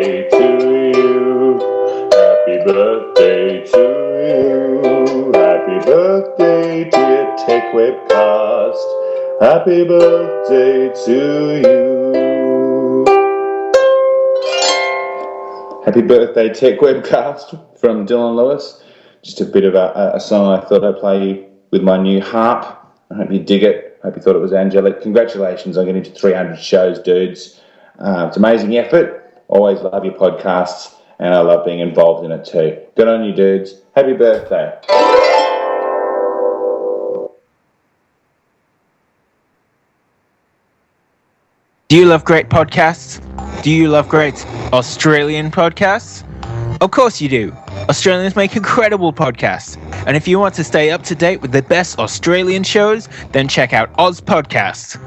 birthday to you. Happy birthday to you. Happy birthday, dear Techwebcast. Happy birthday to you. Happy birthday, Techwebcast from Dylan Lewis. Just a bit of a song I thought I'd play with my new harp. I hope you dig it. I hope you thought it was angelic. Congratulations on getting to 300 shows, dudes. It's amazing effort. Always love your podcasts, and I love being involved in it too. Good on you, dudes. Happy birthday. Do you love great podcasts? Do you love great Australian podcasts? Of course you do. Australians make incredible podcasts. And if you want to stay up to date with the best Australian shows, then check out Oz Podcasts.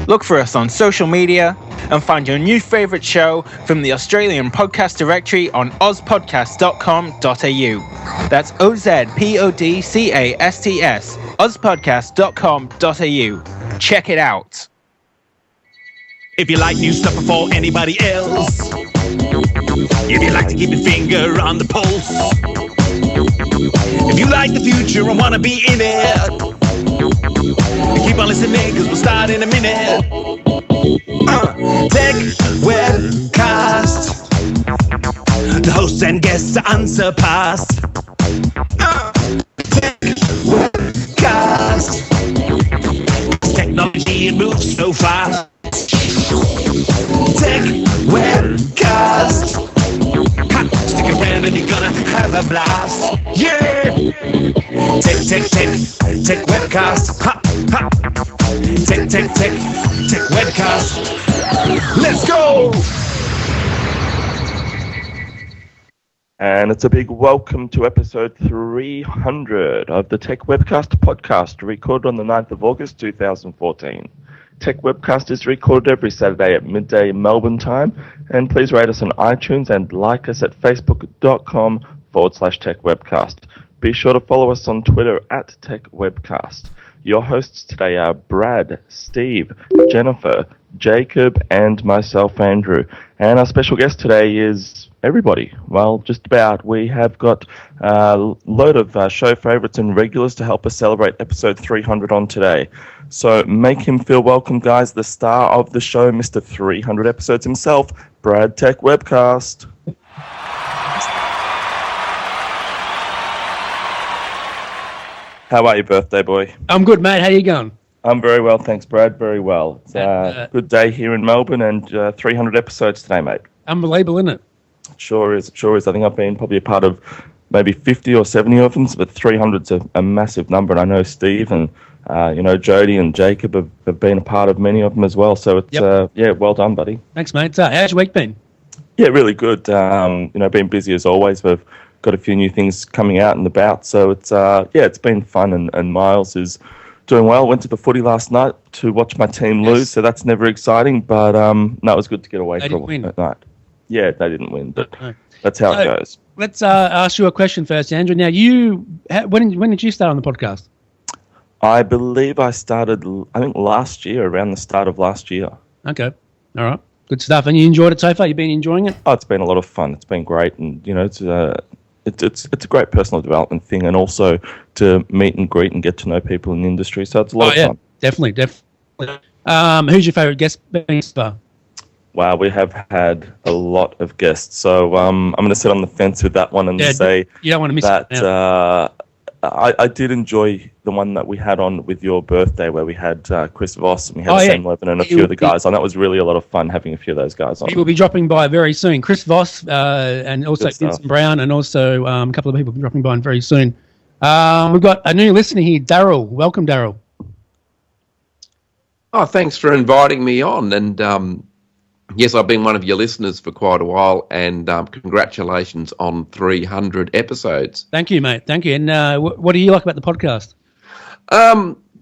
Look for us on social media and find your new favourite show from the Australian podcast directory on ozpodcast.com.au. That's OZPODCASTS, ozpodcast.com.au. Check it out. If you like new stuff before anybody else, if you like to keep your finger on the pulse, if you like the future and want to be in it, keep on listening because we'll start in a minute. Techwebcast, the hosts and guests are unsurpassed. Techwebcast, technology it moves so fast. Techwebcast, stick around and you're gonna have a blast. Yeah! Techwebcast, Techwebcast. Let's go! And it's a big welcome to episode 300 of the Techwebcast podcast, recorded on the 9th of August 2014. Techwebcast is recorded every Saturday at midday Melbourne time, and please rate us on iTunes and like us at facebook.com/Techwebcast. Be sure to follow us on Twitter at Techwebcast. Your hosts today are Brad, Steve, Jennifer, Jacob, and myself, Andrew. And our special guest today is everybody. Well, just about. We have got a load of show favourites and regulars to help us celebrate episode 300 on today. So make him feel welcome, guys. The star of the show, Mr. 300 episodes himself, Brad Techwebcast. How are you, birthday boy? I'm good, mate. How you going? I'm very well, thanks, Brad. Very well. It's a good day here in Melbourne, and 300 episodes today, mate. Unbelievable, isn't it? It sure is. I think I've been probably a part of maybe 50 or 70 of them, but 300's a massive number. And I know Steve and Jody and Jacob have been a part of many of them as well. So it's well done, buddy. Thanks, mate. How's your week been? Yeah, really good. Been busy as always. We've got a few new things coming out and about. So it's been fun. And Miles is doing well. Went to the footy last night to watch my team lose. So that's never exciting. But it was good to get away for a night. Yeah, they didn't win, but that's how it goes. Let's ask you a question first, Andrew. Now, when did you start on the podcast? I believe I started, last year, around the start of last year. Okay, all right, good stuff. And you enjoyed it so far? You've been enjoying it? Oh, it's been a lot of fun. It's been great, and it's a great personal development thing, and also to meet and greet and get to know people in the industry. So it's a lot of fun. Definitely. Who's your favourite guest been so far? Wow, we have had a lot of guests. So I'm going to sit on the fence with that one and say you don't want to miss that I did enjoy the one that we had on with your birthday where we had Chris Voss and we had Sam Levin and a few of the guys on. That was really a lot of fun having a few of those guys on. He will be dropping by very soon. Chris Voss and also Vincent Brown and also a couple of people dropping by very soon. We've got a new listener here, Daryl. Welcome, Daryl. Oh, thanks for inviting me on. And yes, I've been one of your listeners for quite a while, and congratulations on 300 episodes. Thank you, mate. Thank you. And what do you like about the podcast?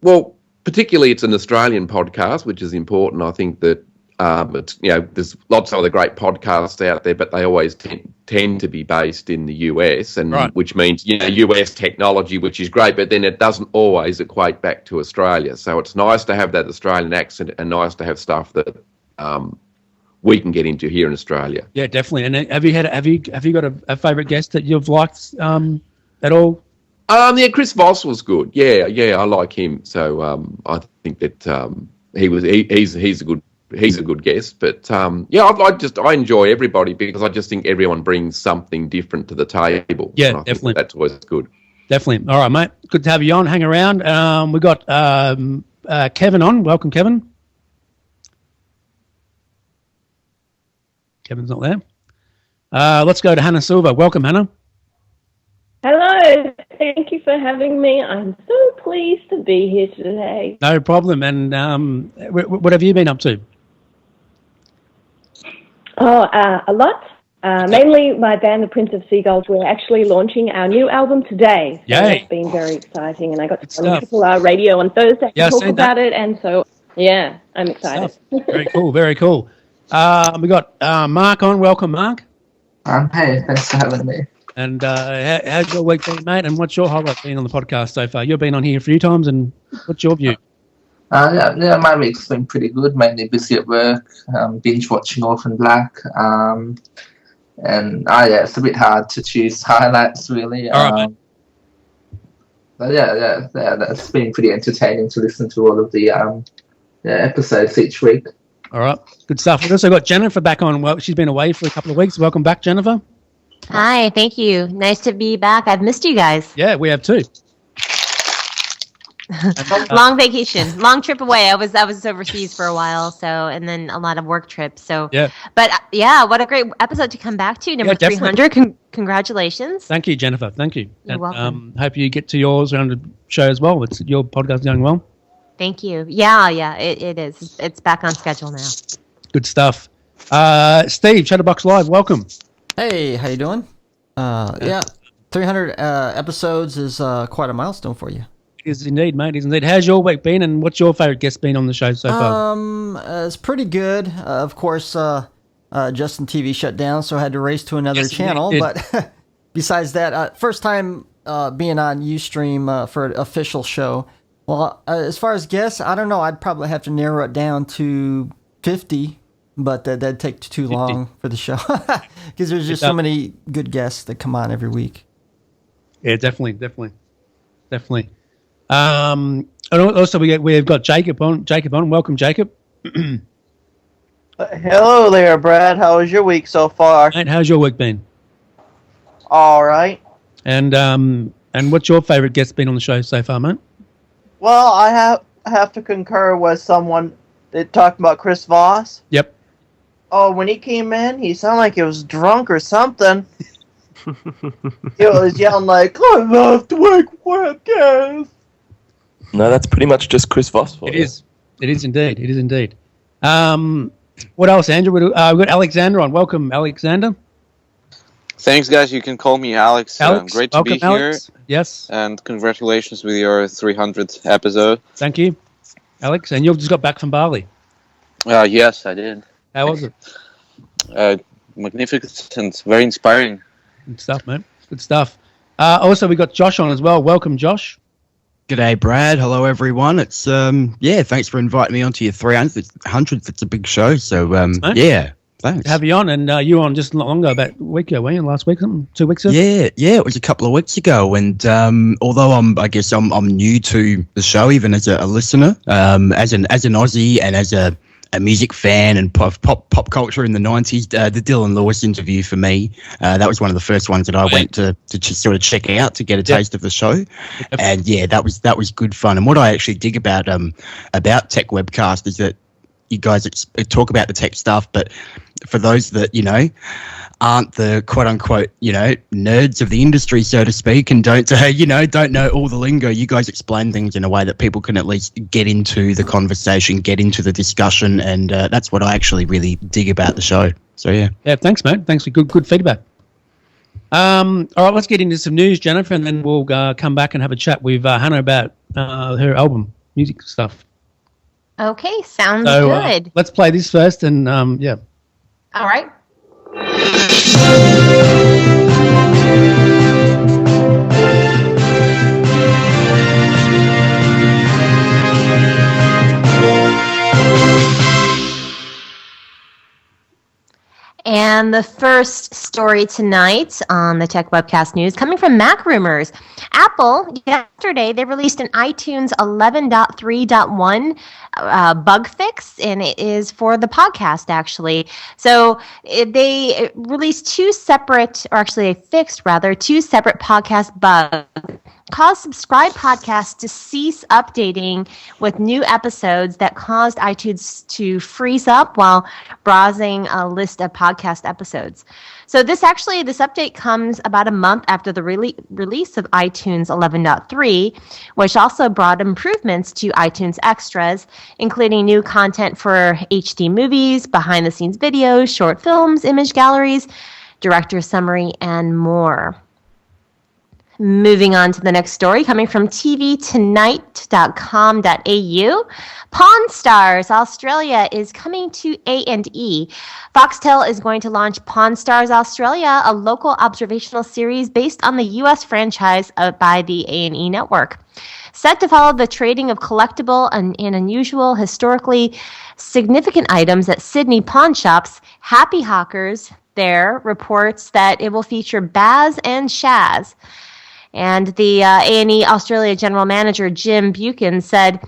Well, particularly it's an Australian podcast, which is important. I think that there's lots of other great podcasts out there, but they always tend to be based in the US, and which means US technology, which is great, but then it doesn't always equate back to Australia. So it's nice to have that Australian accent, and nice to have stuff that we can get into here in Australia. Yeah, definitely. And have you got a favourite guest that you've liked at all? Yeah, Chris Voss was good. Yeah, I like him. So I think that he's a good guest. But I enjoy everybody because I just think everyone brings something different to the table. Yeah, and I definitely. think that's always good. Definitely. All right, mate. Good to have you on. Hang around. We got Kevin on. Welcome, Kevin. Kevin's not there. Let's go to Hannah Silver. Welcome, Hannah. Hello. Thank you for having me. I'm so pleased to be here today. No problem. And what have you been up to? Oh, a lot. Mainly my band, the Prince of Seagulls. We're actually launching our new album today. So Yay. it's been very exciting. And I got to on Triple R Radio on Thursday to talk about it. And so, yeah, I'm excited. Very cool. Very cool. We got Mark on. Welcome, Mark. Hey, thanks for having me. And how's your week been, mate? And what's your highlight been on the podcast so far? You've been on here a few times, and what's your view? Yeah, my week's been pretty good. Mainly busy at work, binge watching Orphan Black, and it's a bit hard to choose highlights really. All right, but yeah, that's been pretty entertaining to listen to all of the episodes each week. All right, good stuff. We've also got Jennifer back on. Well, she's been away for a couple of weeks. Welcome back, Jennifer. Hi, thank you. Nice to be back. I've missed you guys. Yeah, we have too. Long vacation, long trip away. I was overseas for a while, and then a lot of work trips. So yeah, but yeah, what a great episode to come back to. Number 300. Congratulations. Thank you, Jennifer. Thank you. You're welcome. Hope you get to yours around the show as well. It's your podcast going well. Thank you. Yeah, it is. It's back on schedule now. Good stuff. Steve, Chatterbox Live, welcome. Hey, how you doing? 300 episodes is quite a milestone for you. It is indeed, mate. It is indeed. How's your week been, and what's your favourite guest been on the show so far? It's pretty good. Of course, Justin TV shut down, so I had to race to another channel. But besides that, first time being on Ustream for an official show. Well, as far as guests, I don't know. I'd probably have to narrow it down to 50. But that'd take too long for the show because there's just so many good guests that come on every week. Yeah, definitely. And also we've got Jacob on. Welcome, Jacob. Hello there, Brad. How was your week so far? Mate, how's your week been? All right. And what's your favourite guest been on the show so far, mate? Well, I have to concur with someone that talked about Chris Voss. Yep. Oh, when he came in, he sounded like he was drunk or something. He was yelling like, "I love Techwebcasts." No, that's pretty much just Chris Voss. It is indeed. What else, Andrew? We've got Alexander on. Welcome, Alexander. Thanks, guys. You can call me Alex. Great to be Alex. here. Yes. And congratulations with your 300th episode. Thank you, Alex. And you just got back from Bali. Yes, I did. How was it? Magnificent, very inspiring. Good stuff, man. Good stuff. Also, we got Josh on as well. Welcome, Josh. G'day, Brad. Hello, everyone. It's thanks for inviting me onto your 300th. It's a big show, so yeah, thanks. Have you on, and you were on just not long ago, about a week ago, weren't you? Last week, 2 weeks ago. Yeah, it was a couple of weeks ago, and although I'm new to the show, even as a listener, as an Aussie and as a music fan and pop culture in the 90s, the Dylan Lewis interview for me, that was one of the first ones that I went to sort of check out to get a taste of the show. And yeah, that was good fun. And what I actually dig about Techwebcast is that you guys talk about the tech stuff, but for those that, aren't the quote unquote, nerds of the industry, so to speak, and don't know all the lingo, you guys explain things in a way that people can at least get into the conversation, get into the discussion. And that's what I actually really dig about the show. So, yeah. Yeah, thanks, mate. Thanks for good feedback. All right, let's get into some news, Jennifer, and then we'll come back and have a chat with Hannah about her album, music stuff. Okay, sounds good. Let's play this first, and yeah. All right. the first story tonight on the Tech Webcast News coming from Mac Rumors. Apple, yesterday, they released an iTunes 11.3.1 bug fix, and it is for the podcast, actually. So they released two separate podcast bugs caused Subscribe Podcasts to cease updating with new episodes that caused iTunes to freeze up while browsing a list of podcast episodes. So this update comes about a month after the release of iTunes 11.3, which also brought improvements to iTunes Extras, including new content for HD movies, behind-the-scenes videos, short films, image galleries, director's summary, and more. Moving on to the next story, coming from tvtonight.com.au. Pawn Stars Australia is coming to A&E. Foxtel is going to launch Pawn Stars Australia, a local observational series based on the U.S. franchise by the A&E network. Set to follow the trading of collectible and unusual, historically significant items at Sydney pawn shops, Happy Hawkers there reports that it will feature Baz and Shaz. And the A&E Australia General Manager Jim Buchan said,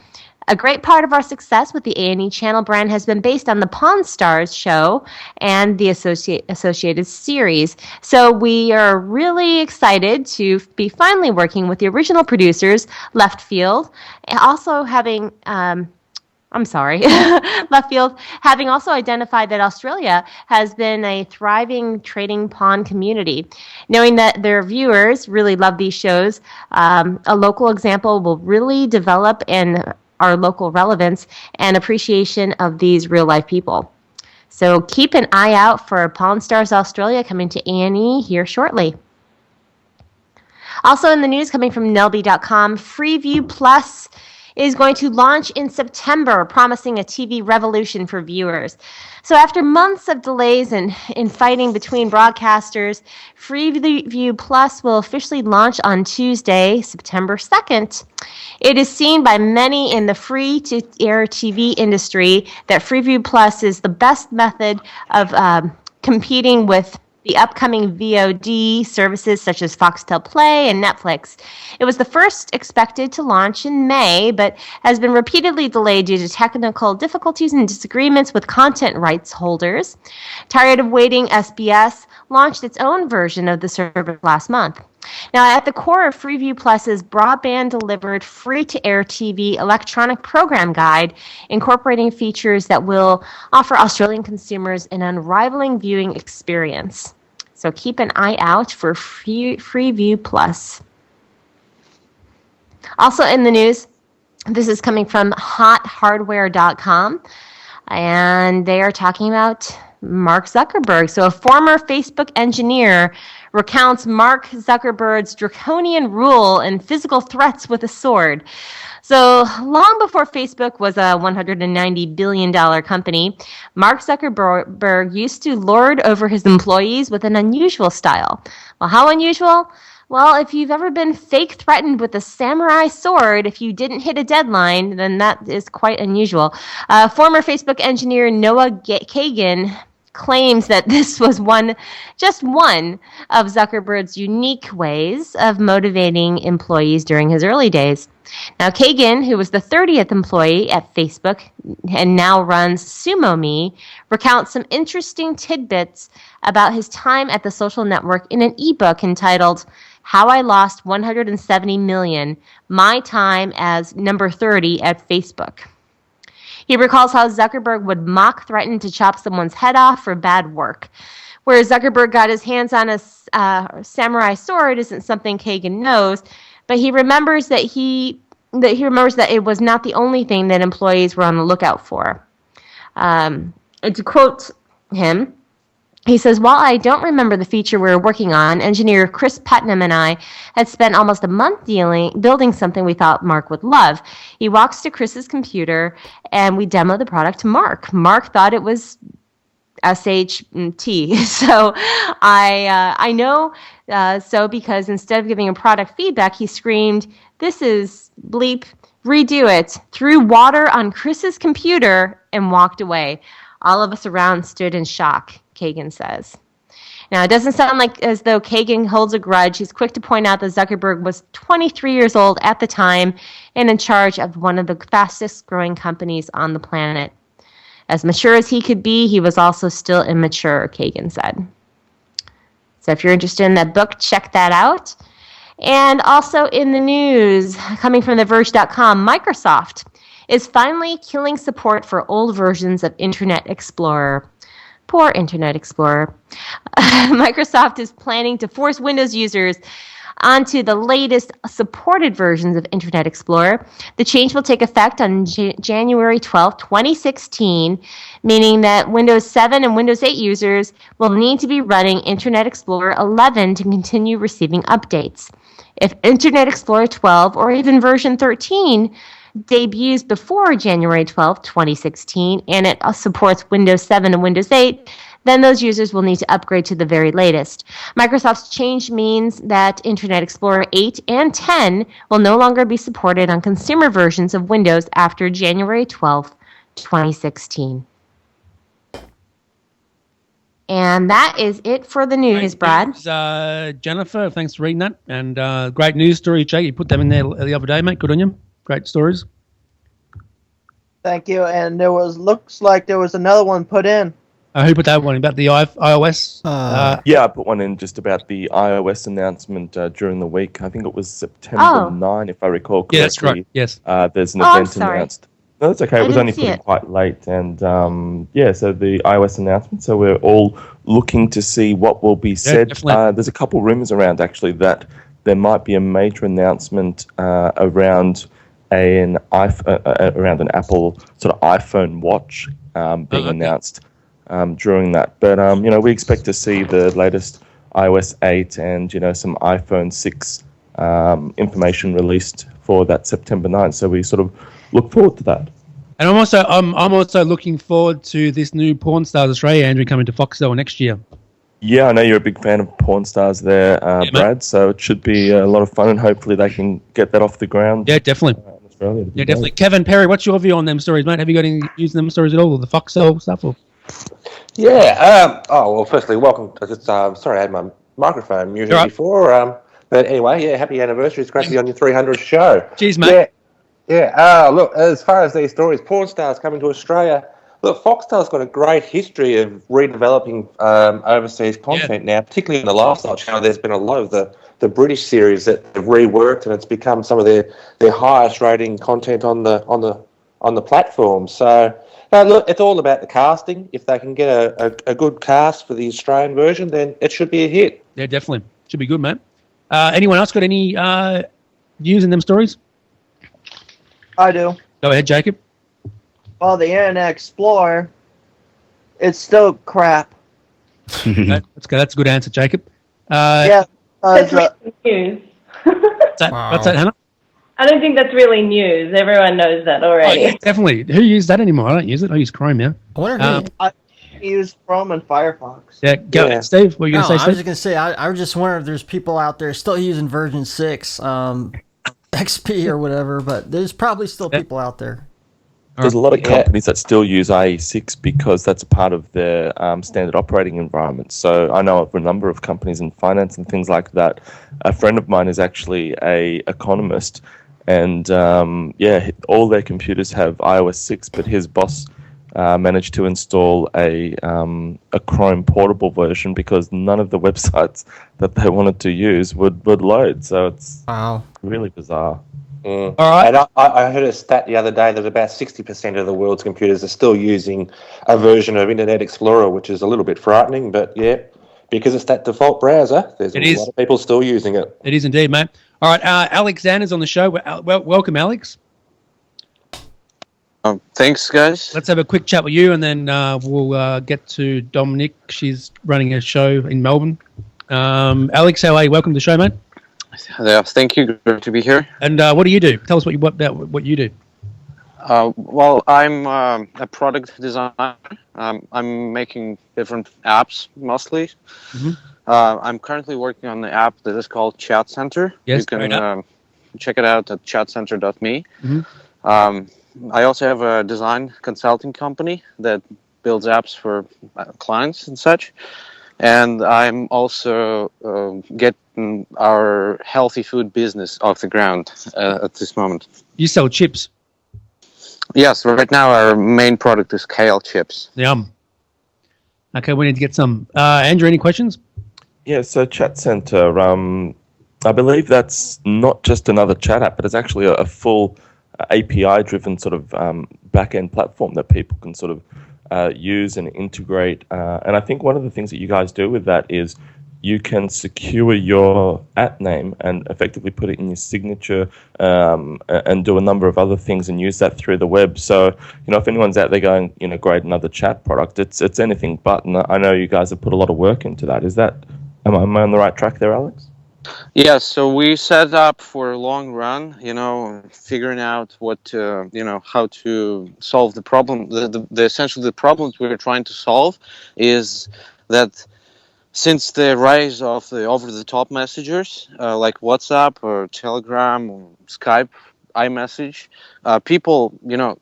"A great part of our success with the A&E channel brand has been based on the Pawn Stars show and the associated series. So we are really excited to be finally working with the original producers, Left Field, also having Left Field, having also identified that Australia has been a thriving trading pawn community. Knowing that their viewers really love these shows, a local example will really develop in our local relevance and appreciation of these real-life people." So keep an eye out for Pawn Stars Australia coming to A&E here shortly. Also in the news, coming from Nelby.com, Freeview Plus is going to launch in September, promising a TV revolution for viewers. So after months of delays and fighting between broadcasters, Freeview Plus will officially launch on Tuesday, September 2nd. It is seen by many in the free-to-air TV industry that Freeview Plus is the best method of competing with the upcoming VOD services such as Foxtel Play and Netflix. It was the first expected to launch in May, but has been repeatedly delayed due to technical difficulties and disagreements with content rights holders. Tired of waiting, SBS launched its own version of the service last month. Now, at the core of Freeview Plus's broadband-delivered free-to-air TV electronic program guide, incorporating features that will offer Australian consumers an unrivaling viewing experience. So keep an eye out for Freeview Plus. Also in the news, this is coming from hothardware.com, and they are talking about Mark Zuckerberg. So a former Facebook engineer recounts Mark Zuckerberg's draconian rule and physical threats with a sword. So long before Facebook was a $190 billion company, Mark Zuckerberg used to lord over his employees with an unusual style. Well, how unusual? Well, if you've ever been fake threatened with a samurai sword, if you didn't hit a deadline, then that is quite unusual. Former Facebook engineer Noah Kagan claims that this was just one of Zuckerberg's unique ways of motivating employees during his early days. Now, Kagan, who was the 30th employee at Facebook and now runs SumoMe, recounts some interesting tidbits about his time at the social network in an ebook entitled How I Lost $170 Million, My Time as Number 30 at Facebook. He recalls how Zuckerberg would mock threaten to chop someone's head off for bad work. Where Zuckerberg got his hands on a samurai sword isn't something Kagan knows, but he remembers that it was not the only thing that employees were on the lookout for. To quote him, he says, "While I don't remember the feature we were working on, engineer Chris Putnam and I had spent almost a month building something we thought Mark would love. He walks to Chris's computer, and we demo the product to Mark. Mark thought it was SHT. So I know so because instead of giving a product feedback, he screamed, 'This is bleep, redo it,' threw water on Chris's computer and walked away. All of us around stood in shock," Kagan says. Now, it doesn't sound like as though Kagan holds a grudge. He's quick to point out that Zuckerberg was 23 years old at the time and in charge of one of the fastest growing companies on the planet. As mature as he could be, he was also still immature, Kagan said. So if you're interested in that book, check that out. And also in the news, coming from TheVerge.com, Microsoft is finally killing support for old versions of Internet Explorer. Poor Internet Explorer. Microsoft is planning to force Windows users onto the latest supported versions of Internet Explorer. The change will take effect on January 12, 2016, meaning that Windows 7 and Windows 8 users will need to be running Internet Explorer 11 to continue receiving updates. If Internet Explorer 12 or even version 13 debuts before January 12, 2016, and it supports Windows 7 and Windows 8, then those users will need to upgrade to the very latest. Microsoft's change means that Internet Explorer 8 and 10 will no longer be supported on consumer versions of Windows after January 12, 2016. And that is it for the news, Brad. Jennifer, thanks for reading that. And great news story, Jake. You put them in there the other day, mate. Good on you. Great stories. Thank you. And looks like there was another one put in. Who put that one? About the iOS? Yeah, I put one in just about the iOS announcement during the week. I think it was September 9, if I recall correctly. Yeah, that's right. Yes. There's an event announced. No, that's okay. It was only put in quite late. And so the iOS announcement. So we're all looking to see what will be said. There's a couple rumors around, actually, that there might be a major announcement around an Apple sort of iPhone watch being announced during that. But we expect to see the latest iOS 8 and some iPhone 6 information released for that September 9th. So we sort of look forward to that. And I'm also looking forward to this new Porn Stars Australia, Andrew, coming to Foxtel next year. Yeah, I know you're a big fan of Porn Stars there, Brad, mate. So it should be a lot of fun, and hopefully they can get that off the ground. Yeah, definitely. In Australia. Yeah, definitely. Great. Kevin Perry, what's your view on them stories, mate? Have you got any views on them stories at all, or the Foxtel stuff? Or? Yeah. Firstly, welcome. Sorry, I had my microphone muted before. But anyway, yeah, happy anniversary. It's great to be on your 300th show. Cheers, mate. Yeah. Look, as far as these stories, Porn Stars coming to Australia. Look, Foxtel's got a great history of redeveloping overseas content now, particularly in the lifestyle channel. There's been a lot of the British series that they've reworked, and it's become some of their highest rating content on the platform. So, look, it's all about the casting. If they can get a good cast for the Australian version, then it should be a hit. Yeah, definitely. Should be good, mate. Anyone else got any views in them stories? I do. Go ahead, Jacob. Well, the Internet Explorer, it's still crap. That's a good answer, Jacob. That's really news. What's that, Hannah? I don't think that's really news. Everyone knows that already. Oh, yeah, definitely. Who uses that anymore? I don't use it. I use Chrome now. I use Chrome and Firefox. Yeah, go ahead, Steve. What were you going to say, Steve? I was just going to say, I was just wondering if there's people out there still using version 6, XP or whatever, but there's probably still people out there. There's a lot of companies that still use IE6 because that's part of their standard operating environment. So I know of a number of companies in finance and things like that. A friend of mine is actually an economist, and all their computers have iOS 6, but his boss managed to install a Chrome portable version because none of the websites that they wanted to use would load. So it's really bizarre. All right. And I heard a stat the other day that about 60% of the world's computers are still using a version of Internet Explorer, which is a little bit frightening. But yeah, because it's that default browser, there's a lot of people still using it. It is indeed, mate. All right, Alexander's on the show. Welcome, Alex. Thanks, guys. Let's have a quick chat with you, and then we'll get to Dominic. She's running a show in Melbourne. Alex, how are you? Welcome to the show, mate. Yeah, thank you. Good to be here. And what do you do? Tell us what you do. Well, I'm a product designer. I'm making different apps mostly. Mm-hmm. I'm currently working on the app that is called Chat Center. Yes, you can check it out at chatcenter.me. Mm-hmm. I also have a design consulting company that builds apps for clients and such. And I'm also getting our healthy food business off the ground at this moment. You sell chips. Yes, right now our main product is kale chips. Yum. Okay, we need to get some. Andrew, any questions? Yeah, so Chat Center, I believe that's not just another chat app, but it's actually a full API-driven sort of back-end platform that people can sort of use and integrate. And I think one of the things that you guys do with that is you can secure your app name and effectively put it in your signature and do a number of other things and use that through the web. So, if anyone's out there going, great, another chat product, it's anything but. And I know you guys have put a lot of work into that. Am I on the right track there, Alex? Yeah, so we set up for a long run, figuring out what, how to solve the problem. Essentially the problems we're trying to solve is that since the rise of the over-the-top messengers like WhatsApp or Telegram or Skype, iMessage, people, you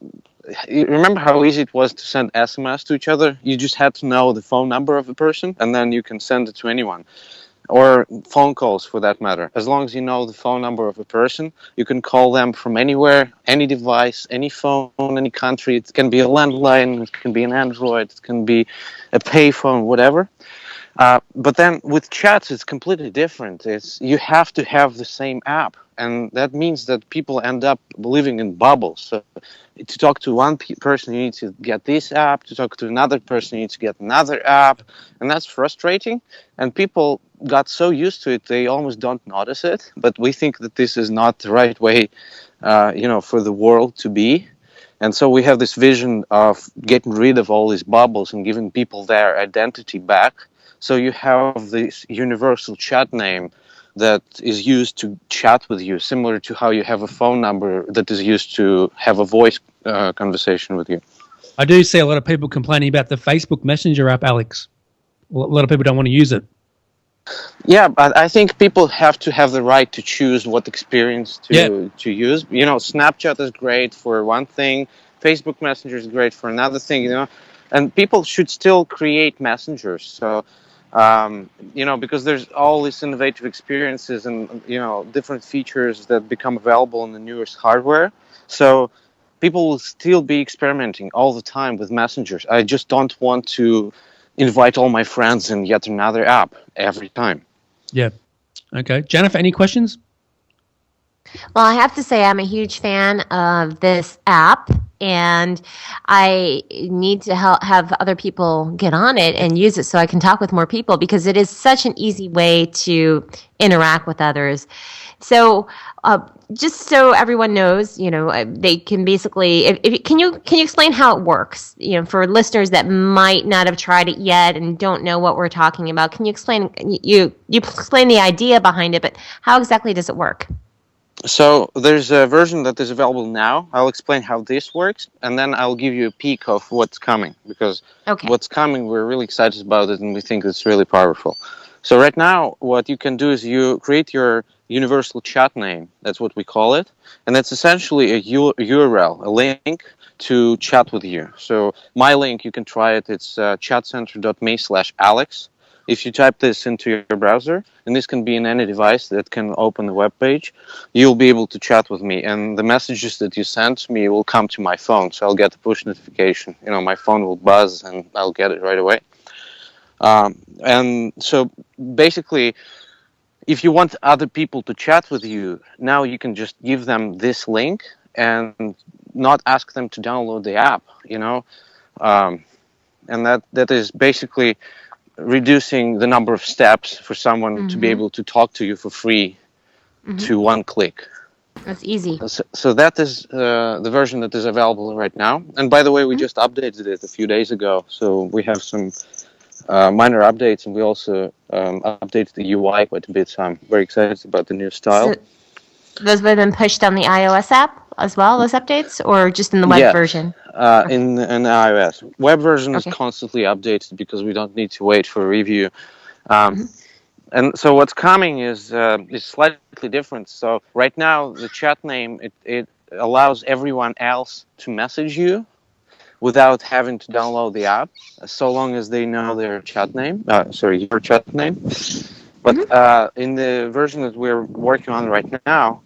remember how easy it was to send SMS to each other? You just had to know the phone number of a person, and then you can send it to anyone. Or phone calls, for that matter. As long as you know the phone number of a person, you can call them from anywhere, any device, any phone, any country. It can be a landline, it can be an Android, it can be a payphone, whatever. But then with chats, it's completely different. You have to have the same app, and that means that people end up living in bubbles. So to talk to one person, you need to get this app. To talk to another person, you need to get another app, and that's frustrating. And people got so used to it, they almost don't notice it. But we think that this is not the right way, for the world to be. And so we have this vision of getting rid of all these bubbles and giving people their identity back. So you have this universal chat name that is used to chat with you, similar to how you have a phone number that is used to have a voice conversation with you. I do see a lot of people complaining about the Facebook Messenger app, Alex. A lot of people don't want to use it. Yeah, but I think people have to have the right to choose what experience to use. Snapchat is great for one thing. Facebook Messenger is great for another thing, And people should still create messengers. So, because there's all these innovative experiences and, different features that become available in the newest hardware. So people will still be experimenting all the time with messengers. I just don't want to invite all my friends in yet another app every time. Yeah. Okay. Jennifer, any questions? Well, I have to say I'm a huge fan of this app, and I need to have other people get on it and use it so I can talk with more people, because it is such an easy way to interact with others. So just so everyone knows, they can basically, can you explain how it works, for listeners that might not have tried it yet and don't know what we're talking about? Can you explain, you explain the idea behind it, but how exactly does it work? So there's a version that is available now. I'll explain how this works, and then I'll give you a peek of what's coming, because what's coming, we're really excited about it, and we think it's really powerful. So right now, what you can do is you create your universal chat name. That's what we call it. And that's essentially a URL, a link to chat with you. So my link, you can try it. It's chatcenter.me/Alex. If you type this into your browser, and this can be in any device that can open the web page, you'll be able to chat with me. And the messages that you send to me will come to my phone. So I'll get a push notification. My phone will buzz, and I'll get it right away. And so basically, if you want other people to chat with you, now you can just give them this link and not ask them to download the app, and that is basically reducing the number of steps for someone to be able to talk to you for free to one click. That's easy. So that is the version that is available right now. And by the way, we just updated it a few days ago. So we have some minor updates, and we also updated the UI quite a bit. So I'm very excited about the new style. So those have been pushed on the iOS app as well, those updates, or just in the web version? In iOS. Web version is constantly updated because we don't need to wait for a review. And so what's coming is slightly different. So right now, the chat name, it allows everyone else to message you without having to download the app, so long as they know their chat name. Your chat name. But in the version that we're working on right now,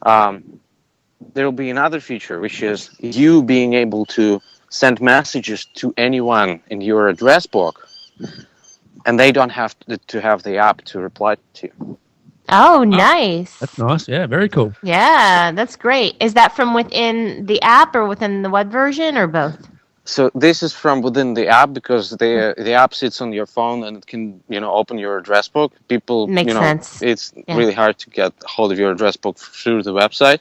there will be another feature, which is you being able to send messages to anyone in your address book, and they don't have to have the app to reply to you. Oh, nice. That's nice. Yeah, very cool. Yeah, that's great. Is that from within the app or within the web version or both? So this is from within the app, because the app sits on your phone and it can open your address book. People Makes sense. It's Yeah. really hard to get hold of your address book through the website.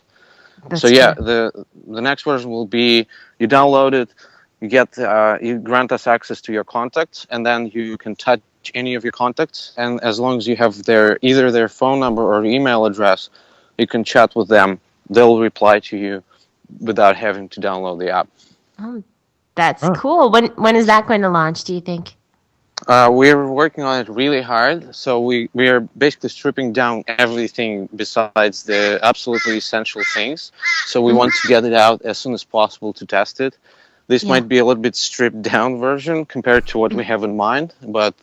That's So yeah, true. the next version will be you download it, you grant us access to your contacts, and then you can touch any of your contacts, and as long as you have either their phone number or email address, you can chat with them. They'll reply to you without having to download the app. Oh, that's cool. When is that going to launch, do you think? We're working on it really hard, so we are basically stripping down everything besides the absolutely essential things. So we want to get it out as soon as possible to test it. This might be a little bit stripped down version compared to what we have in mind, but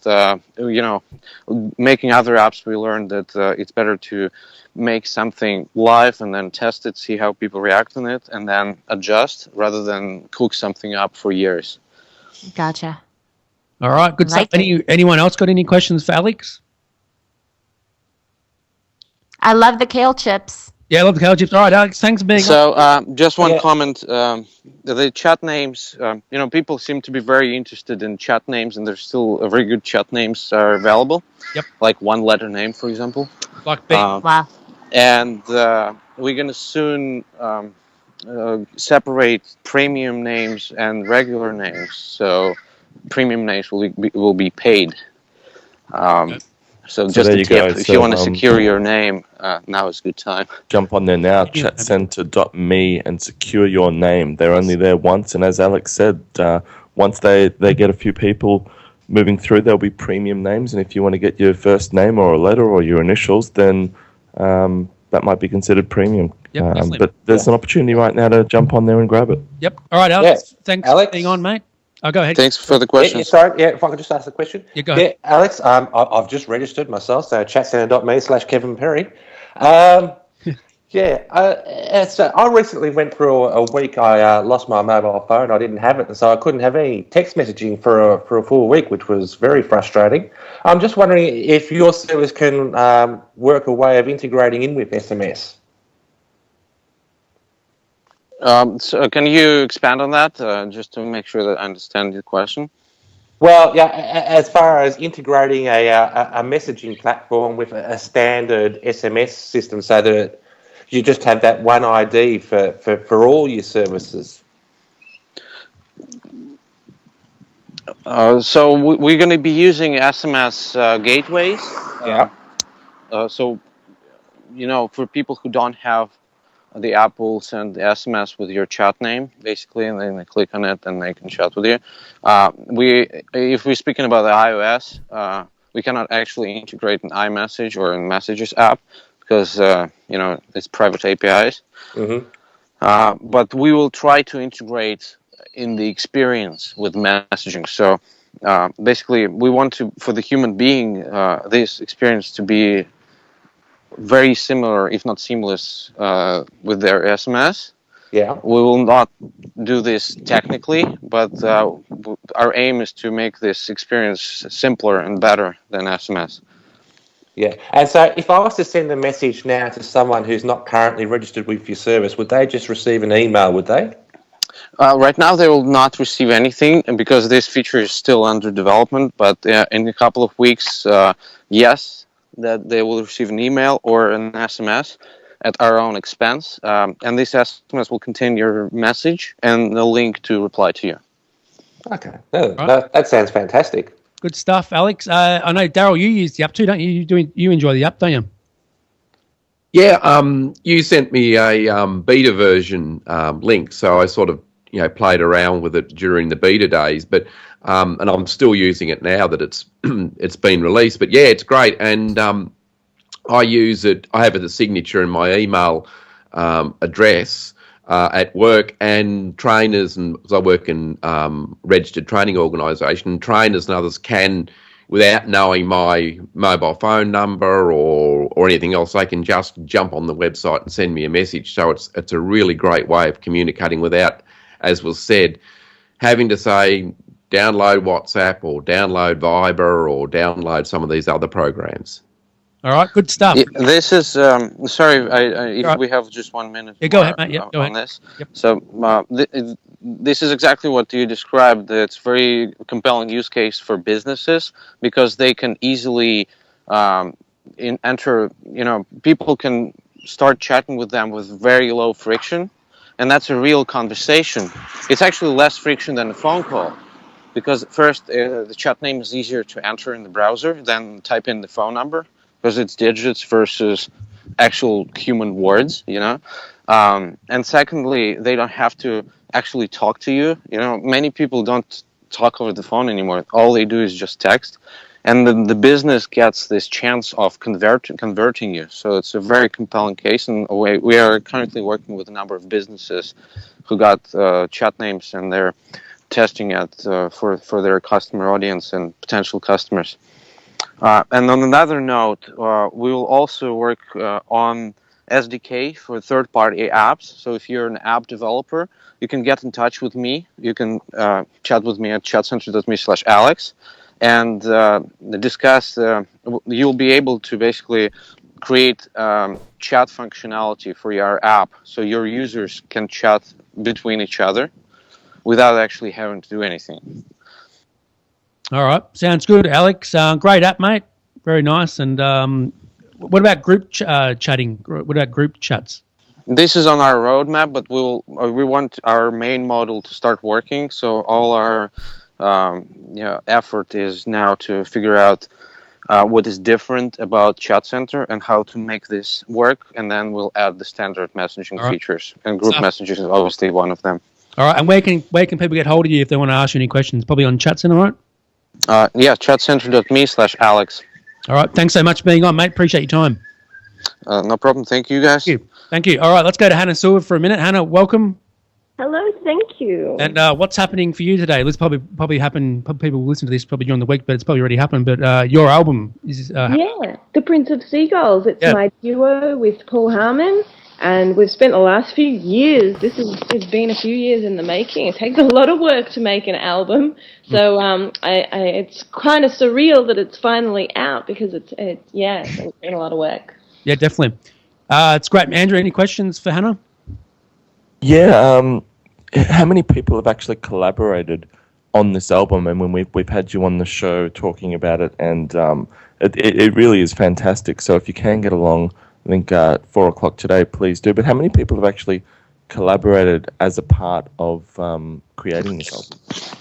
making other apps, we learned that it's better to make something live and then test it, see how people react on it, and then adjust rather than cook something up for years. Gotcha. All right, good stuff. Anyone else got any questions for Alex? I love the kale chips. Yeah, I love the kale chips. All right, Alex, thanks for being on. Just one comment. The chat names, people seem to be very interested in chat names, and there's still a very good chat names are available. Yep. Like one letter name, for example. Like B. Wow. And we're going to soon separate premium names and regular names. So premium names will be paid. So just a tip, if you want to secure your name, now is a good time. Jump on there now, chatcenter.me, and secure your name. They're only there once, and as Alex said, once they get a few people moving through, there'll be premium names, and if you want to get your first name or a letter or your initials, then that might be considered premium. Yep, but there's an opportunity right now to jump on there and grab it. Yep. All right, Alex, thanks for being on, mate. Oh, go ahead. Thanks for the question. If I could just ask the question. Yeah, go ahead. Yeah, Alex, I've just registered myself, so chatcenter.me/Kevin Perry. So I recently went through a week. I lost my mobile phone. I didn't have it, and so I couldn't have any text messaging for a full week, which was very frustrating. I'm just wondering if your service can work a way of integrating in with SMS. So can you expand on that, just to make sure that I understand your question? Well, yeah, as far as integrating a messaging platform with a standard SMS system so that you just have that one ID for all your services. So we're going to be using SMS gateways. So, for people who don't have the app, will send SMS with your chat name, basically, and then they click on it and they can chat with you. If we're speaking about the iOS, we cannot actually integrate an iMessage or a Messages app because, it's private APIs. Mm-hmm. But we will try to integrate in the experience with messaging. So basically, we want for the human being, this experience to be very similar, if not seamless, with their SMS. Yeah. We will not do this technically, but our aim is to make this experience simpler and better than SMS. Yeah. And so if I was to send a message now to someone who's not currently registered with your service, would they just receive an email, would they? Right now, they will not receive anything because this feature is still under development, but in a couple of weeks, yes, that they will receive an email or an SMS at our own expense. And this SMS will contain your message and a link to reply to you. Okay. That sounds fantastic. Good stuff, Alex. I know, Daryl, you use the app too, don't you? You enjoy the app, don't you? Yeah, you sent me a beta version link, so I sort of played around with it during the beta days, but and I'm still using it now that it's it's been released. But yeah, it's great, and I use it. I have it as a signature in my email address, at work, and trainers, and because I work in registered training organisation, trainers and others can, without knowing my mobile phone number or anything else, they can just jump on the website and send me a message. So it's a really great way of communicating without, as was said, having to say download WhatsApp or download Viber or download some of these other programs. All right, good stuff. Yeah, this is sorry. If Right. we have just 1 minute. Yeah, go ahead, mate. Yeah, go on ahead. this. Yep. So this is exactly what you described. It's very compelling use case for businesses because they can easily enter. People can start chatting with them with very low friction, and that's a real conversation. It's actually less friction than a phone call. Because first, the chat name is easier to enter in the browser than type in the phone number, because it's digits versus actual human words, and secondly, they don't have to actually talk to you. Many people don't talk over the phone anymore. All they do is just text, and then the business gets this chance of converting you. So it's a very compelling case, and we are currently working with a number of businesses who got chat names, and they're testing it for their customer audience and potential customers. And on another note, we will also work on SDK for third-party apps. So if you're an app developer, you can get in touch with me. You can chat with me at chatcenter.me/Alex and discuss. You'll be able to basically create chat functionality for your app, so your users can chat between each other without actually having to do anything. All right, sounds good, Alex. Great app, mate. Very nice. And what about group chatting? What about group chats? This is on our roadmap, but we want our main model to start working. So all our effort is now to figure out what is different about Chat Center and how to make this work, and then we'll add the standard messaging features. And group messaging is obviously one of them. All right, and where can people get hold of you if they want to ask you any questions? Probably on Chat Center, right? Chatcenter.me/Alex. All right, thanks so much for being on, mate. Appreciate your time. No problem. Thank you, guys. Thank you. All right, let's go to Hannah Silver for a minute. Hannah, welcome. Hello, thank you. And what's happening for you today? This probably happen. People will listen to this probably during the week, but it's probably already happened. But your album is The Prince of Seagulls. It's my duo with Paul Harmon, and we've spent the last few years. It's been a few years in the making. It takes a lot of work to make an album, so it's kind of surreal that it's finally out because it's been a lot of work. Yeah, definitely. It's great, Andrew. Any questions for Hannah? Yeah, how many people have actually collaborated on this album? And when we've had you on the show talking about it, and it really is fantastic. So if you can get along, I think 4 o'clock today, please do. But how many people have actually collaborated as a part of creating this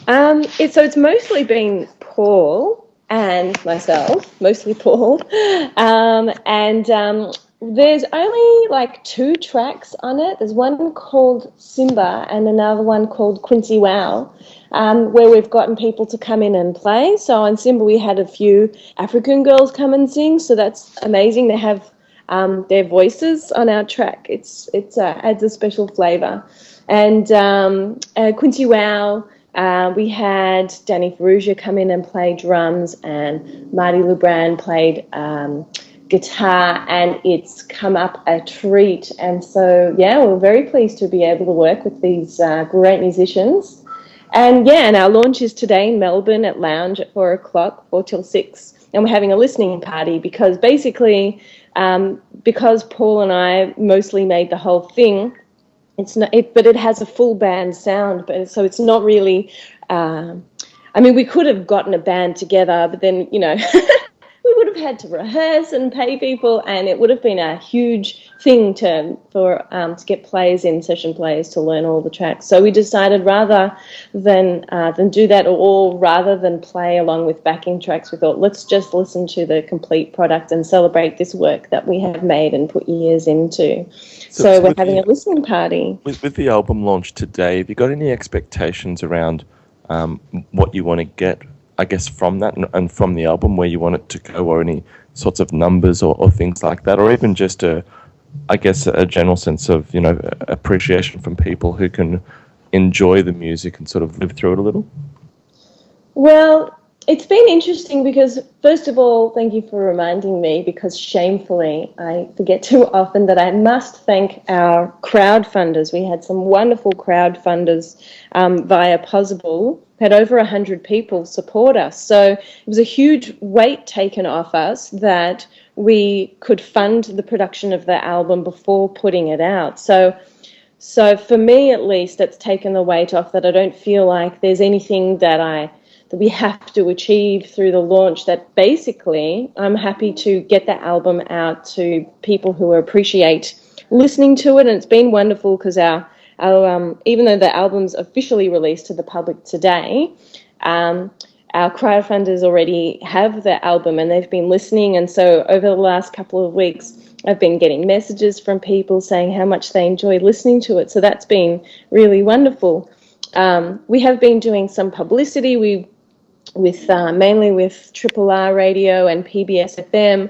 album? It's mostly been Paul and myself, mostly Paul, and there's only like 2 tracks on it. There's one called Simba and another one called Quincy Wow, where we've gotten people to come in and play. So on Simba we had a few African girls come and sing, so that's amazing. They have their voices on our track. It adds a special flavour. And Quincy Wow, we had Danny Ferrugia come in and play drums, and Marty Lebrand played guitar, and it's come up a treat. And so, we're very pleased to be able to work with these great musicians. And our launch is today in Melbourne at Lounge at 4 o'clock, 4 till 6. And we're having a listening party because basically, because Paul and I mostly made the whole thing, but it has a full band sound, so it's not really, we could have gotten a band together, but then, we would have had to rehearse and pay people, and it would have been a huge thing to get session players to learn all the tracks. So we decided rather than do that, or rather than play along with backing tracks, we thought let's just listen to the complete product and celebrate this work that we have made and put years into. So we're having a listening party. With the album launch today, have you got any expectations around what you want to get, I guess, from that and from the album, where you want it to go, or any sorts of numbers or things like that, or even just a I guess, a general sense of, appreciation from people who can enjoy the music and sort of live through it a little? Well, it's been interesting because, first of all, thank you for reminding me, because shamefully I forget too often that I must thank our crowdfunders. We had some wonderful crowdfunders via Pozible. Had over 100 people support us. So it was a huge weight taken off us that we could fund the production of the album before putting it out. So for me, at least, it's taken the weight off, that I don't feel like there's anything that we have to achieve through the launch. That basically I'm happy to get the album out to people who appreciate listening to it. And it's been wonderful because our even though the album's officially released to the public today, our crowdfunders already have the album and they've been listening. And so over the last couple of weeks, I've been getting messages from people saying how much they enjoyed listening to it. So that's been really wonderful. We have been doing some publicity. Mainly with Triple R Radio and PBS FM,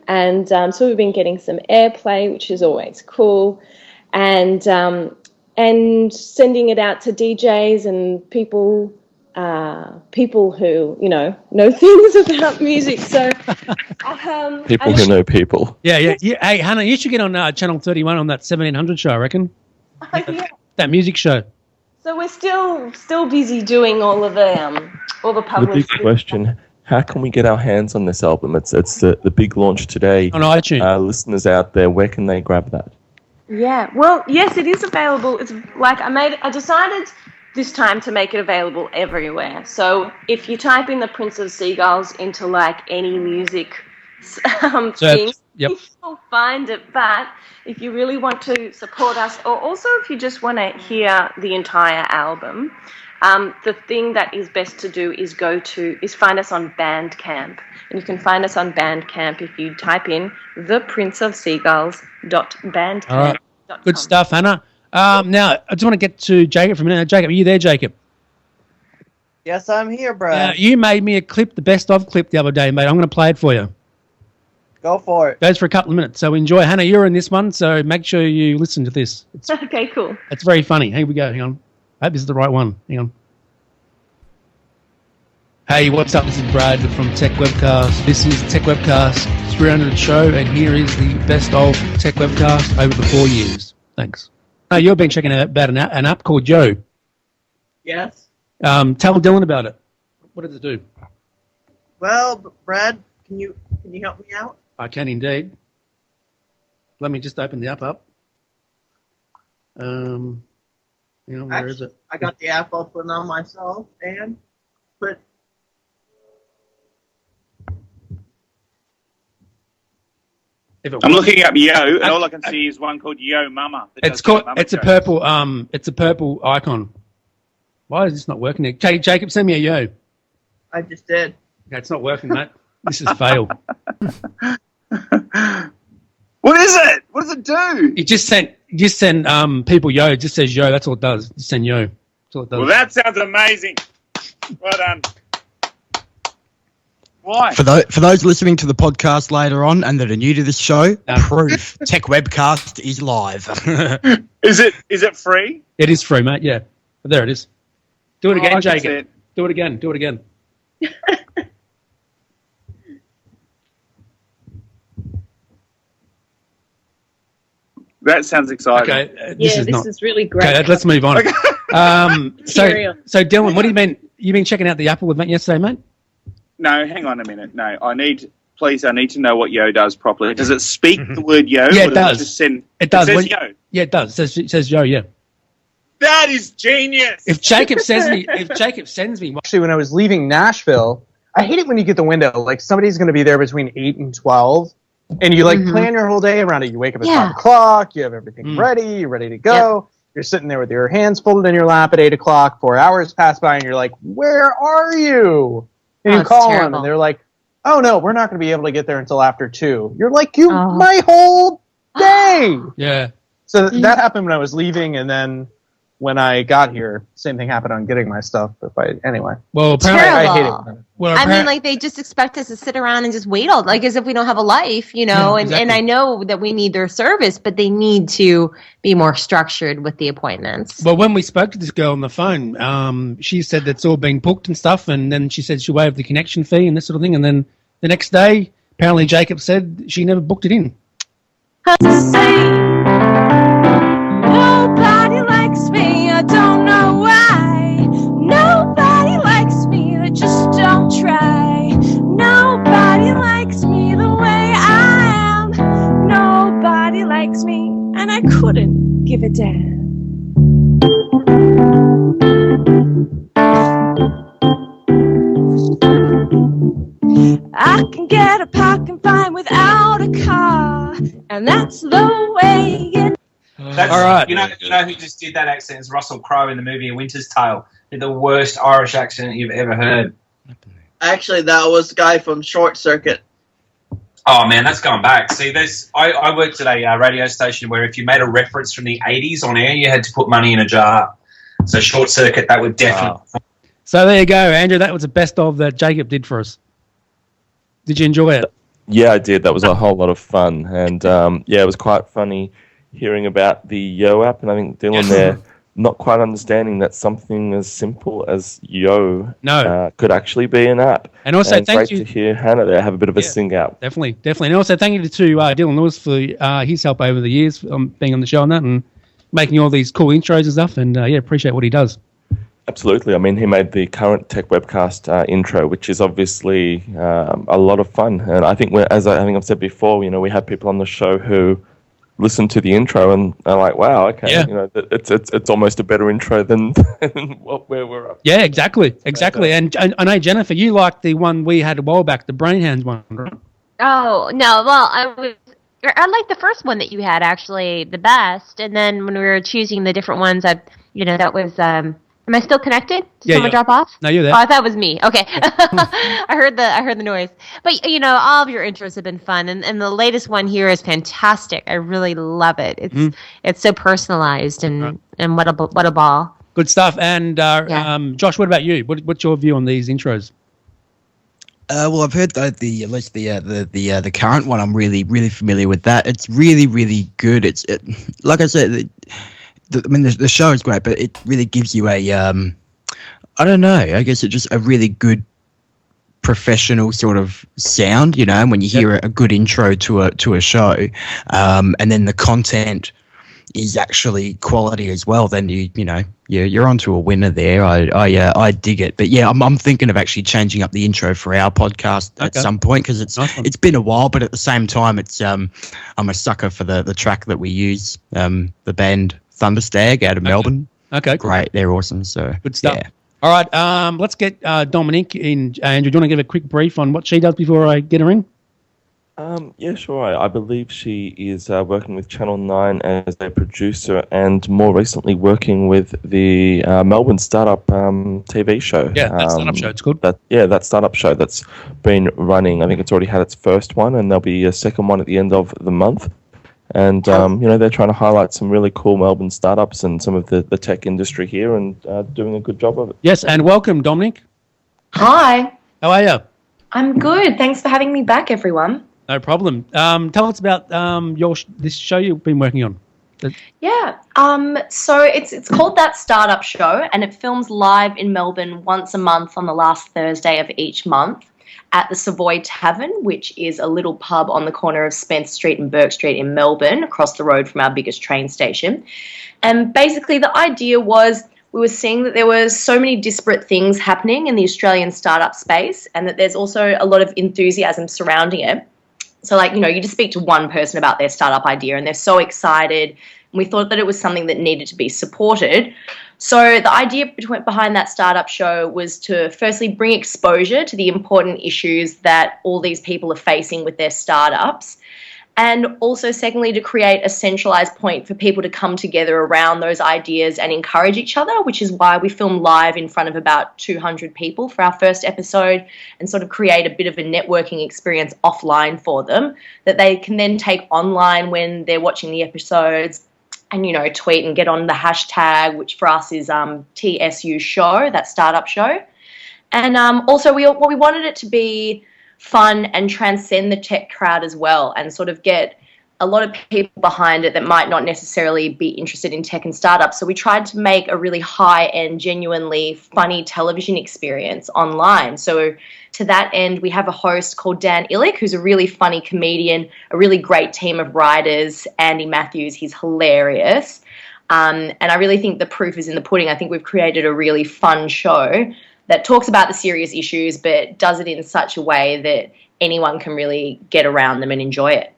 and so we've been getting some airplay, which is always cool, and sending it out to DJs and people who know things about music. So people who know people. Yeah. Hey, Hannah, you should get on Channel 31 on that 1700 show, I reckon. Yeah. That music show. So we're still busy doing all the publishing. The big question: how can we get our hands on this album? It's the big launch today. On iTunes. Listeners out there, where can they grab that? Yeah, well, yes, it is available. It's like I decided this time to make it available everywhere. So if you type in the Prince of Seagulls into like any music thing, you'll find it. But if you really want to support us, or also if you just want to hear the entire album, the thing that is best to do is find us on Bandcamp. And you can find us on Bandcamp if you type in theprinceofseagulls.bandcamp.com. All right. Good stuff, Hannah. Now, I just want to get to Jacob for a minute. Jacob, are you there, Jacob? Yes, I'm here, Brad. You made me a clip, the best of clip the other day, mate. I'm going to play it for you. Go for it. Goes for a couple of minutes. So enjoy. Hannah, you're in this one, so make sure you listen to this. Okay, cool. It's very funny. Here we go. Hang on. I hope this is the right one. Hang on. Hey, what's up? This is Brad from Techwebcast. This is Techwebcast 300 show, and here is the best of Techwebcast over the 4 years. Thanks. You've been checking out about an app called Yo. Yes. Tell Dylan about it. What does it do? Well, Brad, can you help me out? I can indeed. Let me just open the app up. Where is it? I got the app open on myself and put. I'm looking up Yo, and all I can see is one called Yo Mama. It's a purple. It's a purple icon. Why is this not working? Jacob, send me a Yo. I just did. Okay, it's not working, mate. This has failed. What is it? What does it do? You just send people Yo. It just says Yo. That's all it does. Just send Yo. That's all it does. Well, that sounds amazing. Well done. Why? For those listening to the podcast later on and that are new to this show, proof Techwebcast is live. Is it free? It is free, mate. Yeah, but there it is. Do it again, I can Jacob. see it. Do it again. Do it again. That sounds exciting. Okay. This is really great. Okay, let's move on. So Dylan, what do you mean? You've been checking out the Apple event yesterday, mate? No, hang on a minute. No, I need to know what Yo does properly. Does it speak the word Yo? Yeah, or it does. It just send, It does. It says Yo. Yeah, it does. It says Yo. Yeah. That is genius. If Jacob sends me, Actually, when I was leaving Nashville, I hate it when you get the window. Like somebody's going to be there between 8 and 12, and you plan your whole day around it. You wake up at 5 o'clock. You have everything ready. You're ready to go. Yep. You're sitting there with your hands folded in your lap at 8 o'clock. 4 hours pass by, and you're like, "Where are you?" And you call them, and they're like, "Oh no, we're not going to be able to get there until after 2." You're like, my whole day. Yeah. So that happened when I was leaving, and then when I got here. Same thing happened on getting my stuff. Anyway. Well, apparently I hate Terrible. it. Well, I mean, like, they just expect us to sit around and just wait all, like, as if we don't have a life, you know. Yeah, and exactly. I know that we need their service, but they need to be more structured with the appointments. Well, when we spoke to this girl on the phone, she said that's all been booked and stuff, and then she said she waived the connection fee and this sort of thing, and then the next day, apparently Jacob said she never booked it in. Nobody likes me, I don't know why. Nobody likes me, I just don't try. Nobody likes me the way I am. Nobody likes me, and I couldn't give a damn. I can get a parking fine without a car, and that's the way it. That's, All right. You know who just did that accent is Russell Crowe in the movie A Winter's Tale. Did the worst Irish accent you've ever heard. Actually, that was the guy from Short Circuit. Oh man, that's going back. See, I worked at a radio station where if you made a reference from the 80s on air, you had to put money in a jar. So Short Circuit, that would definitely. Wow. So there you go, Andrew. That was the best of that Jacob did for us. Did you enjoy it? Yeah, I did. That was a whole lot of fun. And it was quite funny hearing about the Yo app. And I think Dylan there, not quite understanding that something as simple as Yo could actually be an app. And also, thank great you to hear Hannah there have a bit of a sing out. Definitely. And also, thank you to Dylan Lewis for his help over the years, being on the show and that, and making all these cool intros and stuff. And appreciate what he does. Absolutely. I mean, he made the current Techwebcast intro, which is obviously a lot of fun. And I think, as I think I've said before, we have people on the show who listen to the intro and are like, "Wow, okay, it's almost a better intro than where we're up." Yeah, exactly. And I know, Jennifer, you liked the one we had a while back, the Brain Hands one, right? Oh, no. Well, I like the first one that you had, actually, the best. And then when we were choosing the different ones, that was... Am I still connected? Did someone drop off? No, you're there. Oh, I thought it was me. Okay. I heard the noise. But, all of your intros have been fun. And the latest one here is fantastic. I really love it. It's so personalized and what a ball. Good stuff. And Josh, what about you? What's your view on these intros? Well, I've heard at least the current one. I'm really, really familiar with that. It's really, really good. Like I said, the show is great, but it really gives you a, I don't know, I guess it's just a really good professional sort of sound, when you hear a good intro to a show, and then the content is actually quality as well, then you're onto a winner there. I dig it. But yeah, I'm thinking of actually changing up the intro for our podcast at some point, because it's been a while, but at the same time I'm a sucker for the track that we use, the band Thunderstag out of Melbourne. Okay, great. They're awesome. So good stuff. Yeah. All right, let's get Dominique in. Andrew, do you want to give a quick brief on what she does before I get her in? Yeah, sure. I believe she is working with Channel 9 as a producer, and more recently working with the Melbourne Startup TV show. Yeah, that startup show. It's good. That startup show that's been running. I think it's already had its first one, and there'll be a second one at the end of the month. And, they're trying to highlight some really cool Melbourne startups and some of the tech industry here, and doing a good job of it. Yes, and welcome, Dominic. Hi. How are you? I'm good. Thanks for having me back, everyone. No problem. Tell us about this show you've been working on. Yeah. So it's called That Startup Show, and it films live in Melbourne once a month on the last Thursday of each month at the Savoy Tavern, which is a little pub on the corner of Spencer Street and Burke Street in Melbourne, across the road from our biggest train station. And basically the idea was we were seeing that there were so many disparate things happening in the Australian startup space, and that there's also a lot of enthusiasm surrounding it. So, you just speak to one person about their startup idea and they're so excited. And we thought that it was something that needed to be supported. So the idea behind That Startup Show was to firstly bring exposure to the important issues that all these people are facing with their startups. And also, secondly, to create a centralized point for people to come together around those ideas and encourage each other, which is why we film live in front of about 200 people for our first episode, and sort of create a bit of a networking experience offline for them that they can then take online when they're watching the episodes, and, tweet and get on the hashtag, which for us is TSU show, that startup show. And also we wanted it to be fun and transcend the tech crowd as well, and sort of get a lot of people behind it that might not necessarily be interested in tech and startups. So we tried to make a really high-end, genuinely funny television experience online. So to that end, we have a host called Dan Illick, who's a really funny comedian, a really great team of writers. Andy Matthews, he's hilarious. And I really think the proof is in the pudding. I think we've created a really fun show that talks about the serious issues, but does it in such a way that anyone can really get around them and enjoy it.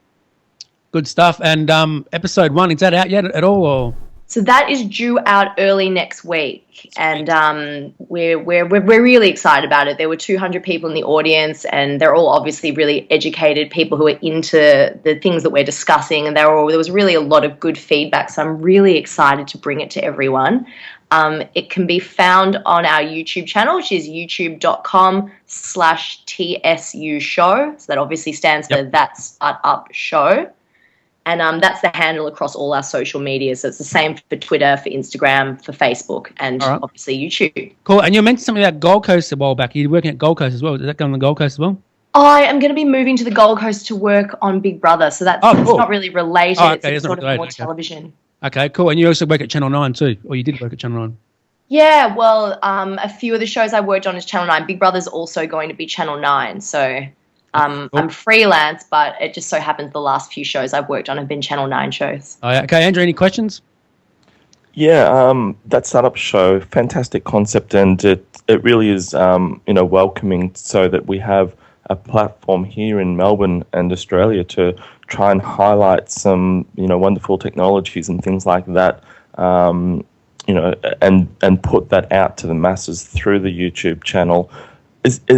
Good stuff. And episode 1, is that out yet at all? Or? So that is due out early next week, and we're really excited about it. There were 200 people in the audience, and they're all obviously really educated people who are into the things that we're discussing, and there was really a lot of good feedback. So I'm really excited to bring it to everyone. It can be found on our YouTube channel, which is youtube.com/TSU show. So that obviously stands for That Startup Show. And that's the handle across all our social media. So it's the same for Twitter, for Instagram, for Facebook, and obviously YouTube. Cool. And you mentioned something about Gold Coast a while back. You're working at Gold Coast as well. Is that going on the Gold Coast as well? I am going to be moving to the Gold Coast to work on Big Brother. So that's it's not really related. It's sort of more television. Okay, cool. And you also work at Channel 9 too, or you did work at Channel 9? Yeah, well, a few of the shows I worked on is Channel 9. Big Brother's also going to be Channel 9. So I'm freelance, but it just so happens the last few shows I've worked on have been Channel 9 shows. Okay, Andrew, any questions? Yeah, that startup show, fantastic concept, and it really is welcoming, so that we have a platform here in Melbourne and Australia to try and highlight some wonderful technologies and things like that, and put that out to the masses through the YouTube channel.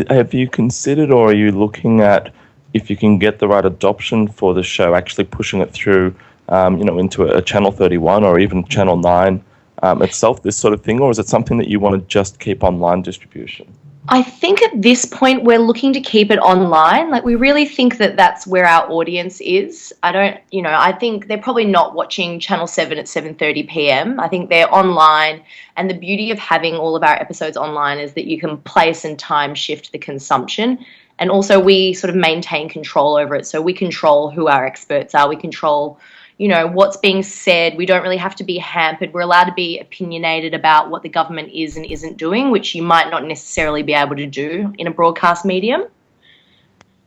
Have you considered, or are you looking at, if you can get the right adoption for the show, actually pushing it through, into a Channel 31 or even Channel 9 itself, this sort of thing, or is it something that you want to just keep online distribution? I think at this point we're looking to keep it online. Like, we really think that that's where our audience is. I think they're probably not watching Channel 7 at 7:30 p.m. I think they're online, and the beauty of having all of our episodes online is that you can place and time shift the consumption. And also we sort of maintain control over it. So we control who our experts are. We control what's being said. We don't really have to be hampered. We're allowed to be opinionated about what the government is and isn't doing, which you might not necessarily be able to do in a broadcast medium.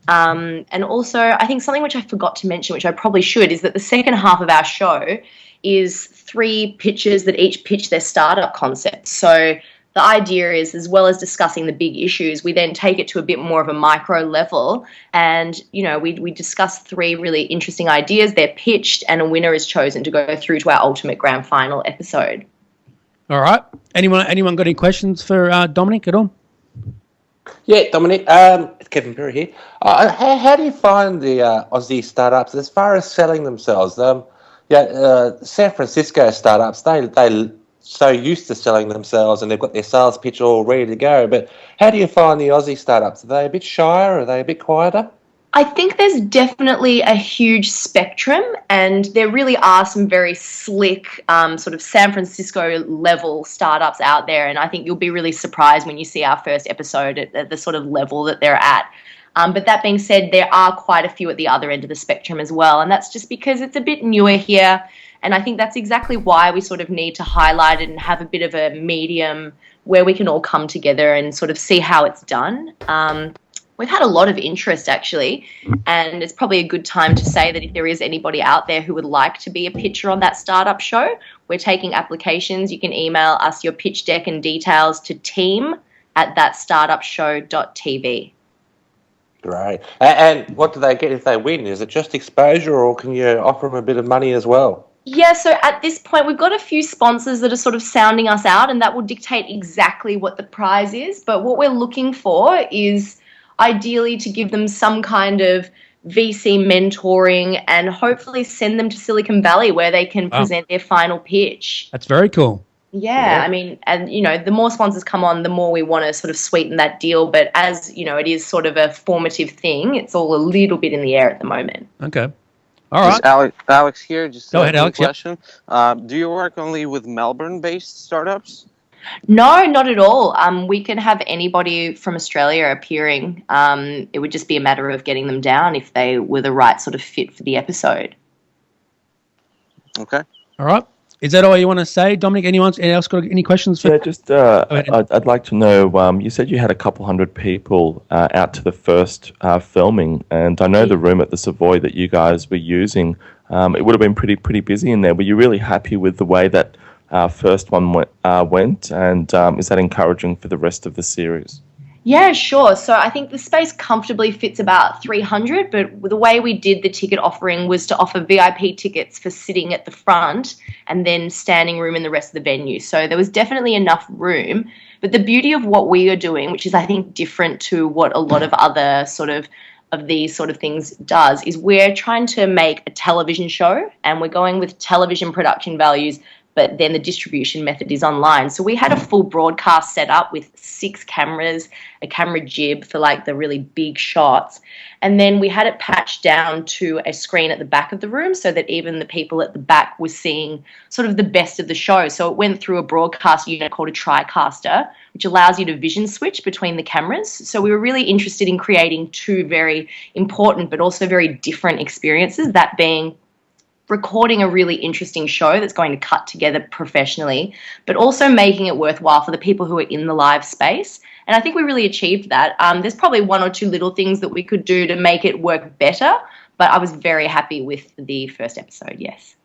And also, I think something which I forgot to mention, which I probably should, is that the second half of our show is 3 pitches that each pitch their startup concept. So the idea is, as well as discussing the big issues, we then take it to a bit more of a micro level, and we discuss 3 really interesting ideas. They're pitched, and a winner is chosen to go through to our ultimate grand final episode. All right. Anyone got any questions for Dominic at all? Yeah, Dominic. It's Kevin Perry here. How do you find the Aussie startups as far as selling themselves? San Francisco startups, they so used to selling themselves, and they've got their sales pitch all ready to go. But how do you find the Aussie startups? Are they a bit shyer? Are they a bit quieter? I think there's definitely a huge spectrum, and there really are some very slick sort of San Francisco level startups out there, and I think you'll be really surprised when you see our first episode at the sort of level that they're at. But that being said, there are quite a few at the other end of the spectrum as well, and that's just because it's a bit newer here. And I think that's exactly why we sort of need to highlight it and have a bit of a medium where we can all come together and sort of see how it's done. We've had a lot of interest, actually, and it's probably a good time to say that if there is anybody out there who would like to be a pitcher on that startup show, we're taking applications. You can email us your pitch deck and details to team@thatstartupshow.tv. Great. And what do they get if they win? Is it just exposure, or can you offer them a bit of money as well? Yeah, so at this point, we've got a few sponsors that are sort of sounding us out, and that will dictate exactly what the prize is. But what we're looking for is ideally to give them some kind of VC mentoring and hopefully send them to Silicon Valley where they can present their final pitch. That's very cool. Yeah, I mean, and, the more sponsors come on, the more we want to sort of sweeten that deal. But as, it is sort of a formative thing, it's all a little bit in the air at the moment. Okay. All right. Alex here. Just Go ahead, Alex. Yep. Question. Do you work only with Melbourne-based startups? No, not at all. We can have anybody from Australia appearing. It would just be a matter of getting them down if they were the right sort of fit for the episode. Okay. All right. Is that all you want to say, Dominic? Anyone else got any questions? Yeah, just I'd like to know. You said you had a couple hundred people out to the first filming, and I know the room at the Savoy that you guys were using. It would have been pretty busy in there. Were you really happy with the way that first one went, and is that encouraging for the rest of the series? Yeah, sure. So I think the space comfortably fits about 300, but the way we did the ticket offering was to offer VIP tickets for sitting at the front and then standing room in the rest of the venue. So there was definitely enough room. But the beauty of what we are doing, which is I think different to what a lot of other of these sort of things does, is we're trying to make a television show, and we're going with television production values, but then the distribution method is online. So we had a full broadcast set up with 6 cameras, a camera jib for like the really big shots. And then we had it patched down to a screen at the back of the room so that even the people at the back were seeing sort of the best of the show. So it went through a broadcast unit called a TriCaster, which allows you to vision switch between the cameras. So we were really interested in creating 2 very important but also very different experiences, that being recording a really interesting show that's going to cut together professionally, but also making it worthwhile for the people who are in the live space. And I think we really achieved that. There's probably 1 or 2 little things that we could do to make it work better, but I was very happy with the first episode, yes.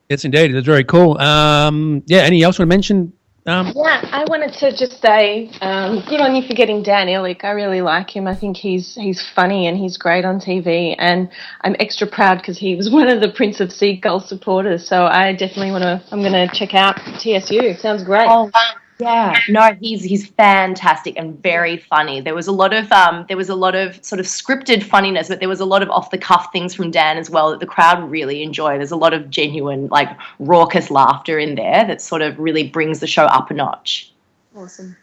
Yes, indeed. That's very cool. Any else want to mention? Yeah, I wanted to just say, good on you for getting Dan Ilic. I really like him. I think he's funny and he's great on TV. And I'm extra proud because he was one of the Prince of Seagull supporters. So I definitely I'm going to check out TSU. Sounds great. Oh, yeah. No, he's fantastic and very funny. There was a lot of sort of scripted funniness, but there was a lot of off the cuff things from Dan as well that the crowd really enjoyed. There's a lot of genuine, like, raucous laughter in there that sort of really brings the show up a notch. Awesome.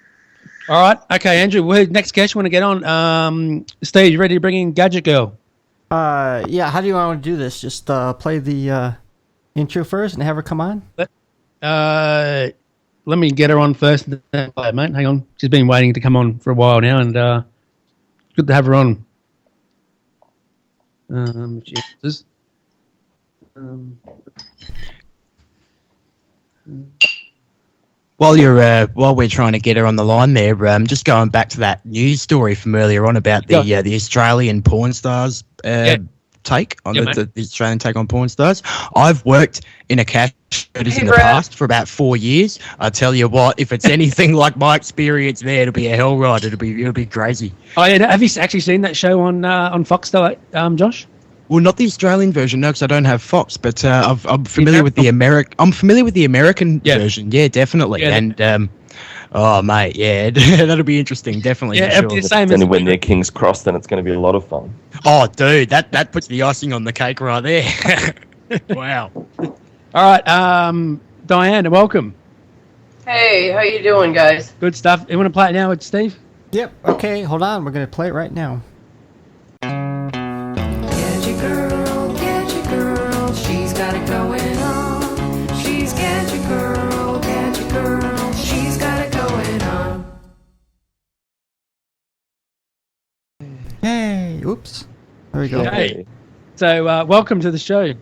All right. Okay, Andrew, next guest you want to get on. Steve, you ready to bring in Gadget Girl? Yeah, how do you want to do this? Just play the intro first and have her come on? Let me get her on first, mate. Hang on. She's been waiting to come on for a while now, and good to have her on. While we're trying to get her on the line there, just going back to that news story from earlier on about the Australian porn stars take on the Australian take on porn stars. I've worked in a cash register in the past for about 4 years. I tell you what, if it's anything like my experience there, it'll be a hell ride. It'll be crazy. Oh yeah, have you actually seen that show on Foxtel, Josh? Well, not the Australian version, no, because I don't have Fox. But I'm familiar with the I'm familiar with the American version. Yeah, definitely. Yeah, and oh mate, yeah, that'll be interesting. Definitely. Yeah, for sure. if it's anywhere near King's Cross, then it's going to be a lot of fun. Oh, dude, that puts the icing on the cake right there. Wow. All right, Diane, welcome. Hey, how you doing, guys? Good stuff. You want to play it now with Steve? Yep. Okay, hold on. We're going to play it right now. Gadget girl, she's got it going on. She's gadget girl, she's got it going on. Hey, oops. There we go. Okay. So, welcome to the show.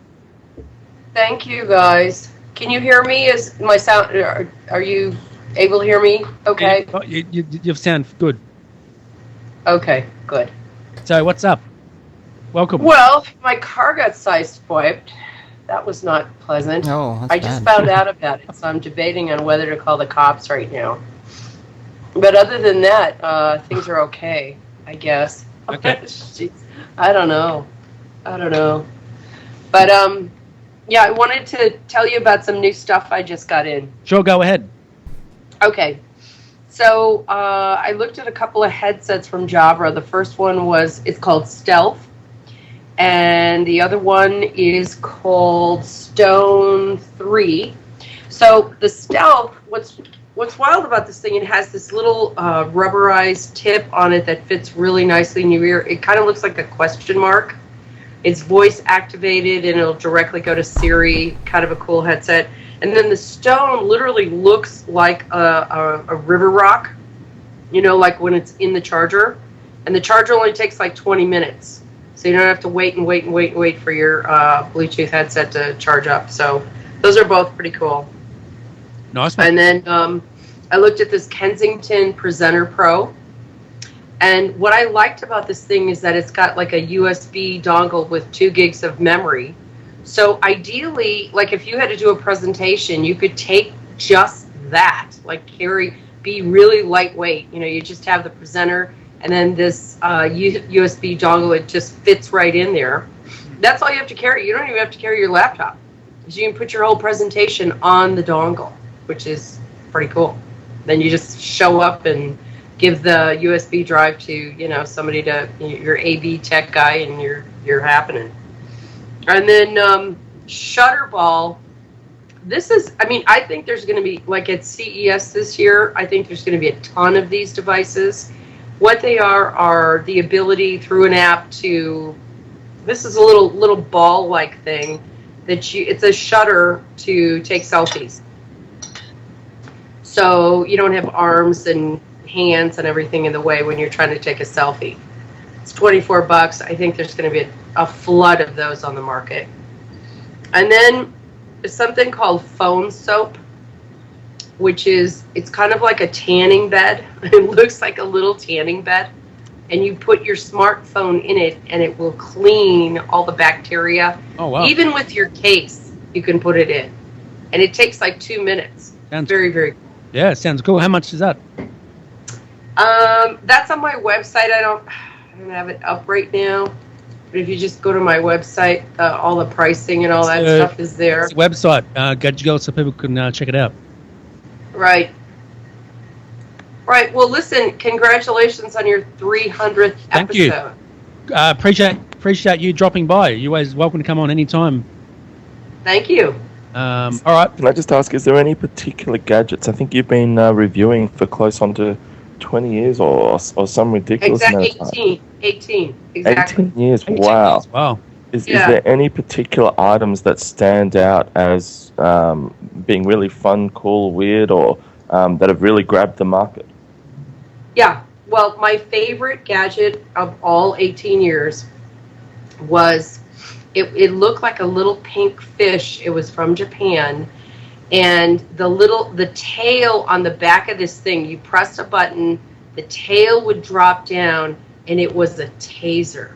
Thank you, guys. Can you hear me? Is my sound? Are you able to hear me? Okay. You sound good. Okay, good. So, what's up? Welcome. Well, my car got sideswiped. That was not pleasant. Oh, that's I just bad. found out about it, so I'm debating on whether to call the cops right now. But other than that, things are okay, I guess. Okay. Jeez, I don't know. But yeah, I wanted to tell you about some new stuff I just got in. Sure, go ahead. Okay. So I looked at a couple of headsets from Jabra. The first one it's called Stealth. And the other one is called Stone 3. So the Stealth, what's wild about this thing, it has this little rubberized tip on it that fits really nicely in your ear. It kind of looks like a question mark. It's voice activated and it'll directly go to Siri, kind of a cool headset. And then the stone literally looks like a river rock, you know, like when it's in the charger. And the charger only takes like 20 minutes. So you don't have to wait for your Bluetooth headset to charge up. So those are both pretty cool. Nice. And then I looked at this Kensington Presenter Pro. And what I liked about this thing is that it's got like a USB dongle with 2 gigs of memory. So ideally, like if you had to do a presentation, you could take just that, like be really lightweight. You know, you just have the presenter and then this USB dongle, it just fits right in there. That's all you have to carry. You don't even have to carry your laptop. Because you can put your whole presentation on the dongle, which is pretty cool. Then you just show up and give the USB drive to, you know, somebody to your AV tech guy, and you're happening. And then Shutterball. This is, I mean, I think there's going to be, like at CES this year, I think there's going to be a ton of these devices. What they are the ability through an app to, this is a little ball-like thing that it's a shutter to take selfies. So you don't have arms and hands and everything in the way when you're trying to take a selfie. It's $24. I think there's going to be a flood of those on the market. And then there's something called phone soap, which is, it's kind of like a tanning bed. It looks like a little tanning bed. And you put your smartphone in it and it will clean all the bacteria. Oh, wow. Even with your case, you can put it in. And it takes like 2 minutes. Very, very cool. Yeah, it sounds cool. How much is that? That's on my website. I don't have it up right now. But if you just go to my website, all the pricing and all that stuff is there. It's a website. Go so people can check it out. Right. Right. Well, listen, congratulations on your 300th Thank episode. you. Appreciate you dropping by. You're always welcome to come on anytime. Thank you. All right. Can I just ask, is there any particular gadgets? I think you've been reviewing for close on to 20 years or some ridiculous amount of time. 18. Exactly. 18 years. Wow. Wow. Is there any particular items that stand out as being really fun, cool, weird, or that have really grabbed the market? Yeah. Well, my favorite gadget of all 18 years was, it looked like a little pink fish. It was from Japan. And the tail on the back of this thing, you pressed a button, the tail would drop down, and it was a taser.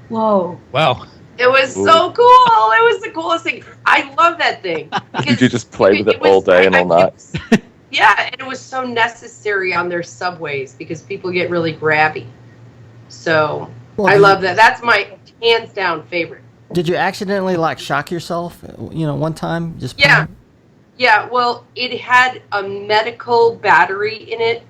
Whoa. Wow. It was so cool. It was the coolest thing. I love that thing. Did you just play with it all day and all night? Yeah, and it was so necessary on their subways because people get really grabby. So I love that. That's my hands down favorite. Did you accidentally shock yourself? One time, just Yeah. Well, it had a medical battery in it,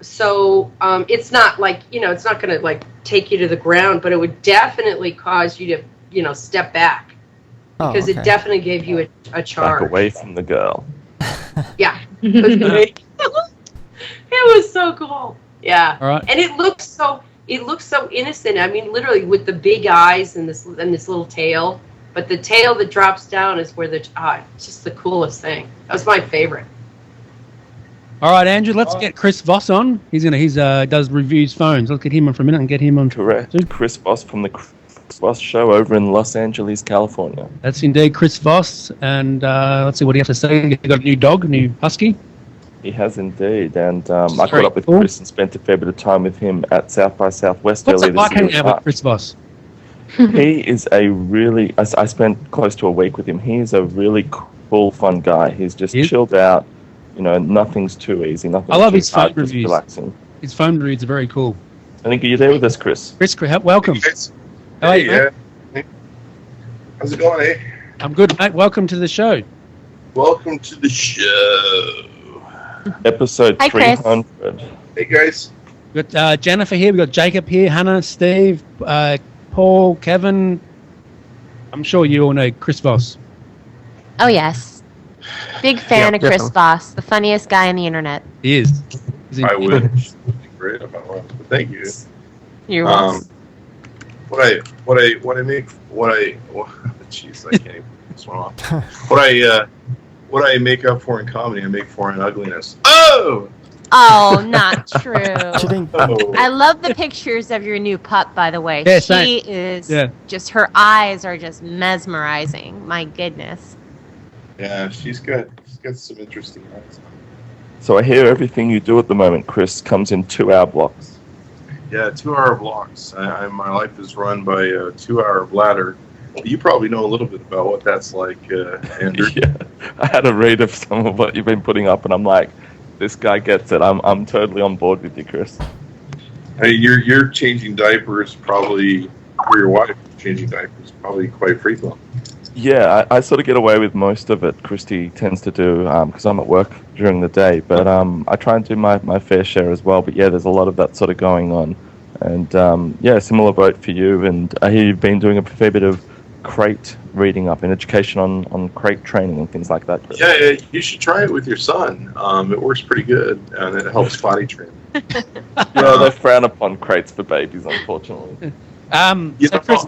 so it's not it's not going to take you to the ground, but it would definitely cause you to step back because it definitely gave you a charge. Back away from the girl. Yeah. It was so cool. Yeah. All right. And it looks so innocent. I mean, literally with the big eyes and this little tail. But the tail that drops down is where it's just the coolest thing. That was my favorite. All right, Andrew, let's get Chris Voss on. He does reviews phones. Let's get him on for a minute and get him on. Correct. Chris Voss from the Chris Voss Show over in Los Angeles, California. That's indeed Chris Voss. And let's see what he has to say. He got a new dog, a new husky. He has indeed. And I caught up with Chris and spent a fair bit of time with him at South by Southwest What's earlier it like this year. hanging out with Chris Voss? He is I spent close to a week with him. He's a really cool, fun guy. He's just chilled out. Nothing's too easy. Nothing's I love too his phone hard, just reviews. relaxing. His phone reviews are very cool. I think, are you there with us, Chris? Chris, welcome. How are you, mate? How's it going, eh? I'm good, mate. Welcome to the show. Welcome to the show. Episode Hi, Chris. 300. Hey, guys. We've got Jennifer here. We've got Jacob here, Hannah, Steve, Paul, Kevin. I'm sure you all know Chris Voss. Oh, yes. Big fan of Chris definitely. Voss, the funniest guy on the internet. He is. I would. Great if I was, but thank you. You're welcome. Jeez, I can't even get this one off. What I make up for in comedy, I make for in ugliness. Oh! Oh, not true. Oh. I love the pictures of your new pup, by the way. Yeah, She same. is Yeah. just, her eyes are just mesmerizing. My goodness. Yeah, she's got some interesting eyes. So I hear everything you do at the moment, Chris, comes in 2-hour blocks. Yeah, 2-hour blocks. My life is run by a 2-hour bladder. You probably know a little bit about what that's like, Andrew. Yeah, I had a read of some of what you've been putting up, and I'm like, this guy gets it. I'm totally on board with you, Chris. Hey, you're changing diapers probably, or your wife is changing diapers probably quite frequently. Yeah, I sort of get away with most of it. Christy tends to do, because I'm at work during the day, but I try and do my fair share as well. But yeah, there's a lot of that sort of going on. And yeah, similar boat for you. And I hear you've been doing a fair bit of crate reading up and education on crate training and things like that, Chris. Yeah, you should try it with your son. It works pretty good, and it helps potty train. No, they frown upon crates for babies, unfortunately. So Chris,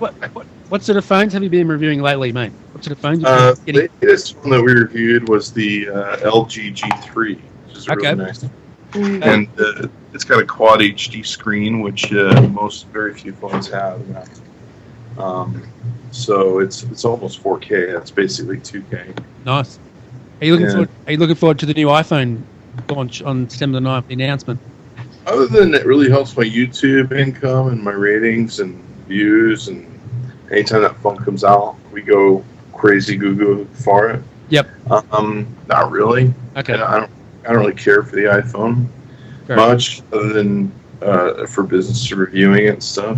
what sort of phones have you been reviewing lately, mate? What sort of phones have you been The latest one that we reviewed was the LG G3, which is really nice. And it's got a quad HD screen, which very few phones have. So it's almost 4K. That's basically 2K. Nice. Are you looking forward to the new iPhone launch on December the 9th, the announcement? Other than it really helps my YouTube income and my ratings and views, and anytime that phone comes out, we go crazy Google for it. Yep. Not really. Okay. I don't really care for the iPhone much, other than for business reviewing it and stuff.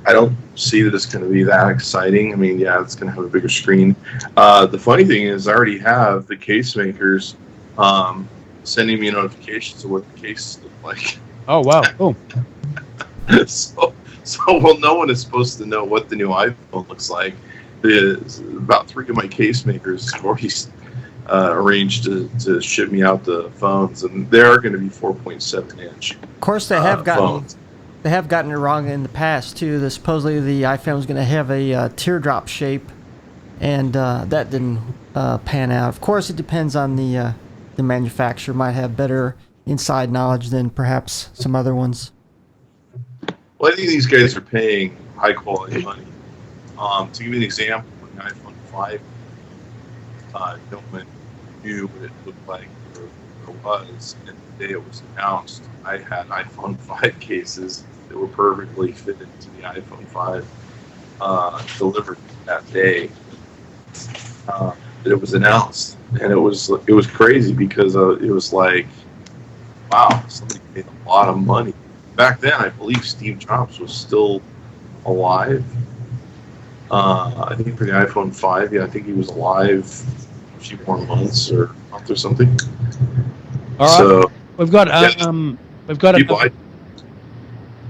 I don't see that it's going to be that exciting. I mean, yeah, it's going to have a bigger screen. The funny thing is, I already have the case makers sending me notifications of what the cases look like. Oh, wow. Cool. So well, no one is supposed to know what the new iPhone looks like. About 3 of my case makers already arranged to ship me out the phones, and they are going to be 4.7 inch. Of course, they have gotten it wrong in the past too. Supposedly the iPhone was going to have a teardrop shape, and that didn't pan out. Of course, it depends on the manufacturer. Might have better inside knowledge than perhaps some other ones. Well, I think these guys are paying high quality money. To give you an example, the iPhone 5, no one knew what it looked like or was, and the day it was announced, I had iPhone 5 cases that were perfectly fitted to the iPhone 5 delivered that day that it was announced, and it was crazy because it was like, wow, somebody paid a lot of money. Back then, I believe Steve Jobs was still alive. I think for the iPhone 5, yeah, I think he was alive a few more months or a month or something. All right. So we've got people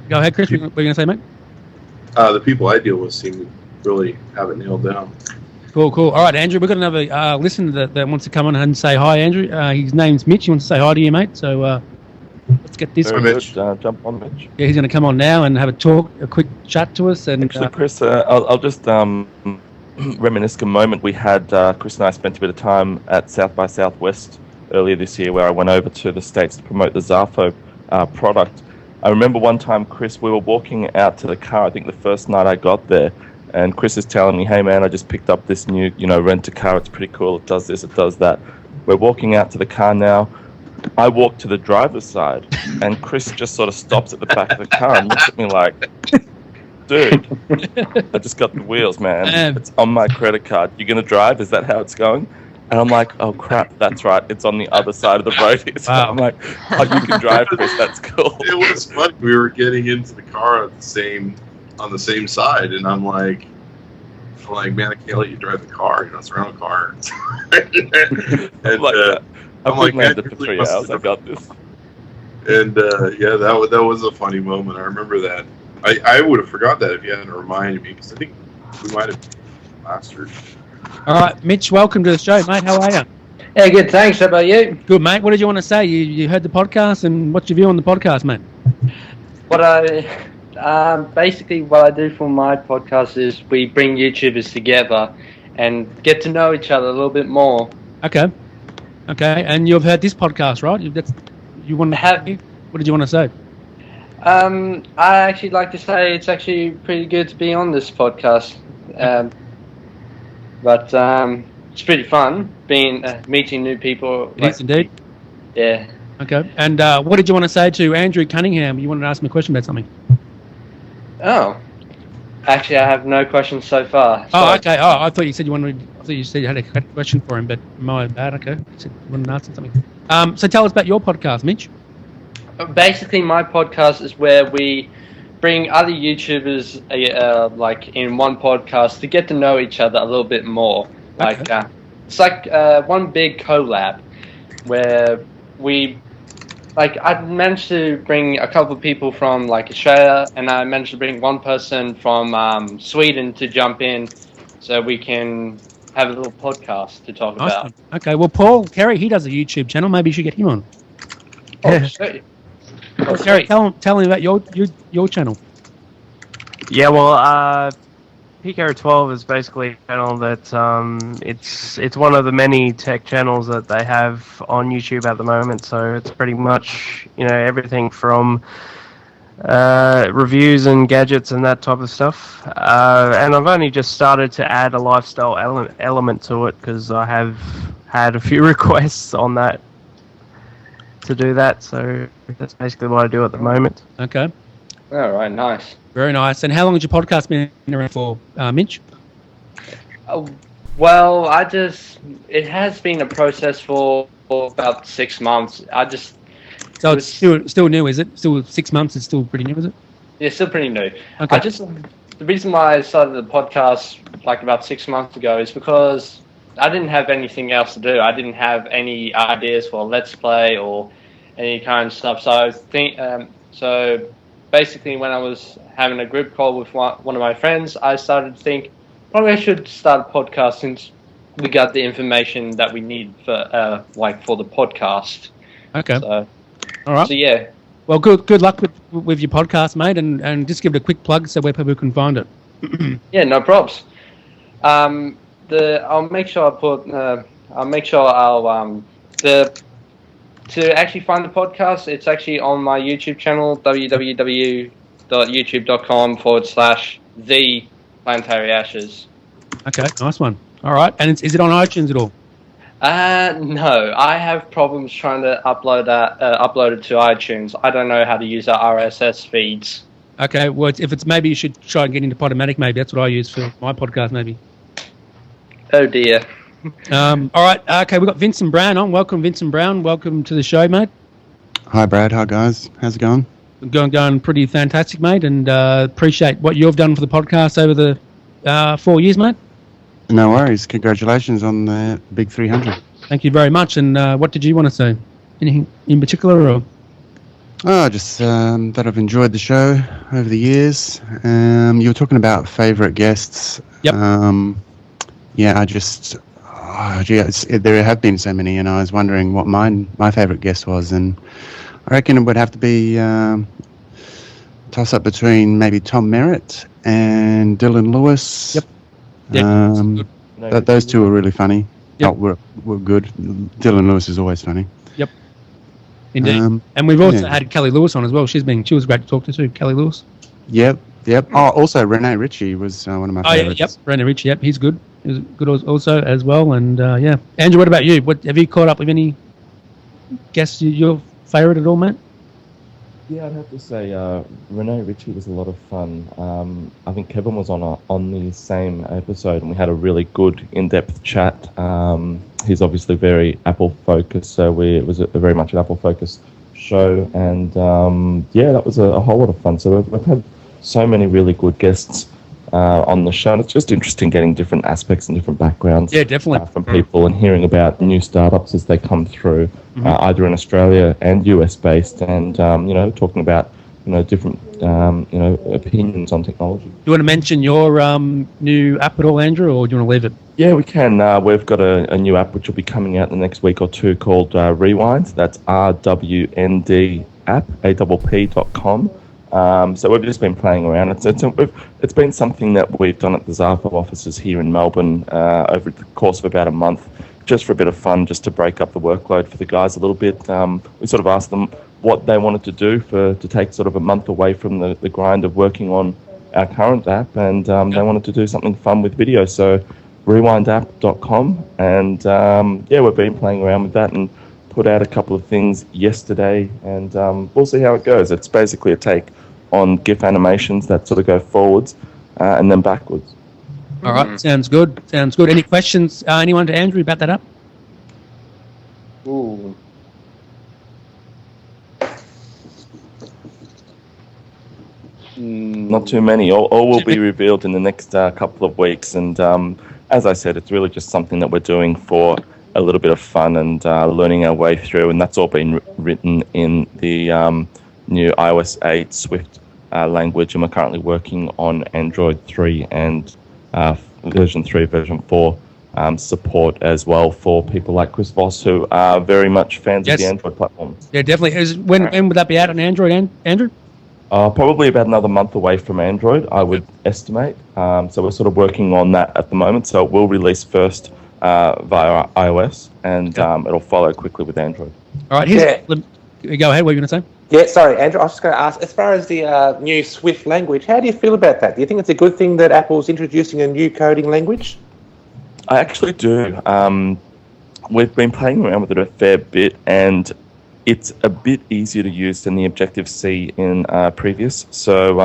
Go ahead, Chris. What are you going to say, mate? The people I deal with seem to really have it nailed down. Cool. All right, Andrew, we've got another listener that wants to come on and say hi, Andrew. His name's Mitch. He wants to say hi to you, mate. So let's get this. Mitch. Jump on, Mitch. Yeah, he's going to come on now and have a quick chat to us. And actually, Chris, I'll just reminisce a moment we had. Chris and I spent a bit of time at South by Southwest earlier this year, where I went over to the States to promote the Zafo product. I remember one time, Chris, we were walking out to the car, I think the first night I got there, and Chris is telling me, hey man, I just picked up this new, rent-a-car, it's pretty cool, it does this, it does that. We're walking out to the car now. I walk to the driver's side, and Chris just sort of stops at the back of the car and looks at me like, dude, I just got the wheels, man. It's on my credit card. You going to drive? Is that how it's going? And I'm like, oh crap, that's right. It's on the other side of the road. So I'm like, oh, you can drive, Chris. That's cool. It was funny. We were getting into the car on the same side, and I'm like, man, I can't let you drive the car. It's a rental car. And I'm like, landed for 3 hours. I got this. And yeah, that was a funny moment. I remember that. I would have forgot that if you hadn't reminded me, because I think we might have last year. All right, Mitch, welcome to the show, mate. How are you? Yeah, good. Thanks. How about you? Good, mate. What did you want to say? You heard the podcast, and what's your view on the podcast, mate? Basically, what I do for my podcast is we bring YouTubers together and get to know each other a little bit more. Okay. And you've heard this podcast, right? You want to have? What did you want to say? I actually like to say it's actually pretty good to be on this podcast. But it's pretty fun meeting new people. Yes, indeed. Yeah. Okay. And what did you want to say to Andrew Cunningham? You wanted to ask me a question about something. Oh. Actually, I have no questions so far. Oh, okay. Oh, I thought you said you wanted. I thought you said you had a question for him, but my bad. Okay. You said you wanted to ask him something. So tell us about your podcast, Mitch. Basically, my podcast is where we bring other YouTubers like in one podcast to get to know each other a little bit more. Like it's like one big collab where we I managed to bring a couple of people from like Australia, and I managed to bring one person from Sweden to jump in, so we can have a little podcast to talk about. Okay. Well, Paul Kerry, he does a YouTube channel. Maybe you should get him on. Oh, sure. Paul Kerry, tell him about your channel. Yeah, well, PKR12 is basically a channel that it's one of the many tech channels that they have on YouTube at the moment. So it's pretty much everything from reviews and gadgets and that type of stuff. And I've only just started to add a lifestyle element to it because I have had a few requests on that to do that. So that's basically what I do at the moment. Okay. All right. Nice. Very nice. And how long has your podcast been around for, Mitch? Well, it has been a process for about 6 months. So it's still new, is it? Still 6 months, it's still pretty new, is it? Yeah, still pretty new. Okay. The reason why I started the podcast like about 6 months ago is because I didn't have anything else to do. I didn't have any ideas for Let's Play or any kind of stuff. So basically, when I was having a group call with one of my friends, I started to think, probably I should start a podcast since we got the information that we need for the podcast. Okay. So, all right. So yeah. Well, good luck with your podcast, mate, and just give it a quick plug so where people can find it. Yeah, no props. I'll make sure to actually find the podcast, it's actually on my YouTube channel, www.youtube.com/ThePlanetary Okay, nice one. All right, and is it on iTunes at all? No, I have problems trying to upload it to iTunes. I don't know how to use our RSS feeds. Okay, well, if it's maybe you should try and get into Podomatic. Maybe that's what I use for my podcast. Maybe. Oh dear. All right. Okay, we've got Vincent Brown on. Welcome, Vincent Brown. Welcome to the show, mate. Hi, Brad. Hi, guys. How's it going? Going pretty fantastic, mate, and appreciate what you've done for the podcast over the 4 years, mate. No worries. Congratulations on the big 300. Thank you very much. And what did you want to say? Anything in particular, or? Oh, just that I've enjoyed the show over the years. You were talking about favourite guests. Yep. Yeah, there have been so many, and I was wondering what my favourite guest was, and I reckon it would have to be toss up between maybe Tom Merritt and Dylan Lewis. Yep. Those two were really funny. Yep. Were good. Dylan Lewis is always funny. Yep. Indeed. And we've also had Kelly Lewis on as well. She was great to talk to too. Kelly Lewis. Yep. Oh, also Renee Ritchie was one of my favourites. Yep. Renee Ritchie. Yep, he's good. He's good also as well. And yeah, Andrew, what about you? Have you caught up with any guests your favourite at all, mate? Yeah, I'd have to say Renee Ritchie was a lot of fun. I think Kevin was on the same episode, and we had a really good in-depth chat. He's obviously very Apple-focused, so it was very much an Apple-focused show, and yeah, that was a whole lot of fun. So we've had so many really good guests on the show, and it's just interesting getting different aspects and different backgrounds from people and hearing about new startups as they come through, either in Australia and US based, and talking about different opinions on technology. Do you want to mention your new app at all, Andrew, or do you want to leave it? Yeah, we can. We've got a new app which will be coming out in the next week or two called Rewind. That's RWND app, app.com. So we've just been playing around. It's been something that we've done at the Zarfo offices here in Melbourne over the course of about a month, just for a bit of fun, just to break up the workload for the guys a little bit. We sort of asked them what they wanted to do to take sort of a month away from the grind of working on our current app, and they wanted to do something fun with video. So rewindapp.com, and we've been playing around with that and put out a couple of things yesterday, and we'll see how it goes. It's basically a take on GIF animations that sort of go forwards and then backwards. All right, sounds good. Sounds good. Any questions? Anyone to Andrew about that up? Ooh. Not too many. All will be revealed in the next couple of weeks, and as I said, it's really just something that we're doing for a little bit of fun and learning our way through, and that's all been written in the new iOS 8 Swift language, and we're currently working on Android 3 and version 3, version 4 support as well for people like Chris Voss, who are very much fans of the Android platform. Yeah, definitely. When would that be out on Android, Andrew? Probably about another month away from Android, I would estimate. So we're sort of working on that at the moment. So it will release first via iOS, and it'll follow quickly with Android. All right, go ahead. What are you going to say? Yeah, sorry, Andrew. I was just going to ask, as far as the new Swift language, how do you feel about that? Do you think it's a good thing that Apple's introducing a new coding language? I actually do. We've been playing around with it a fair bit, and it's a bit easier to use than the Objective-C in previous. So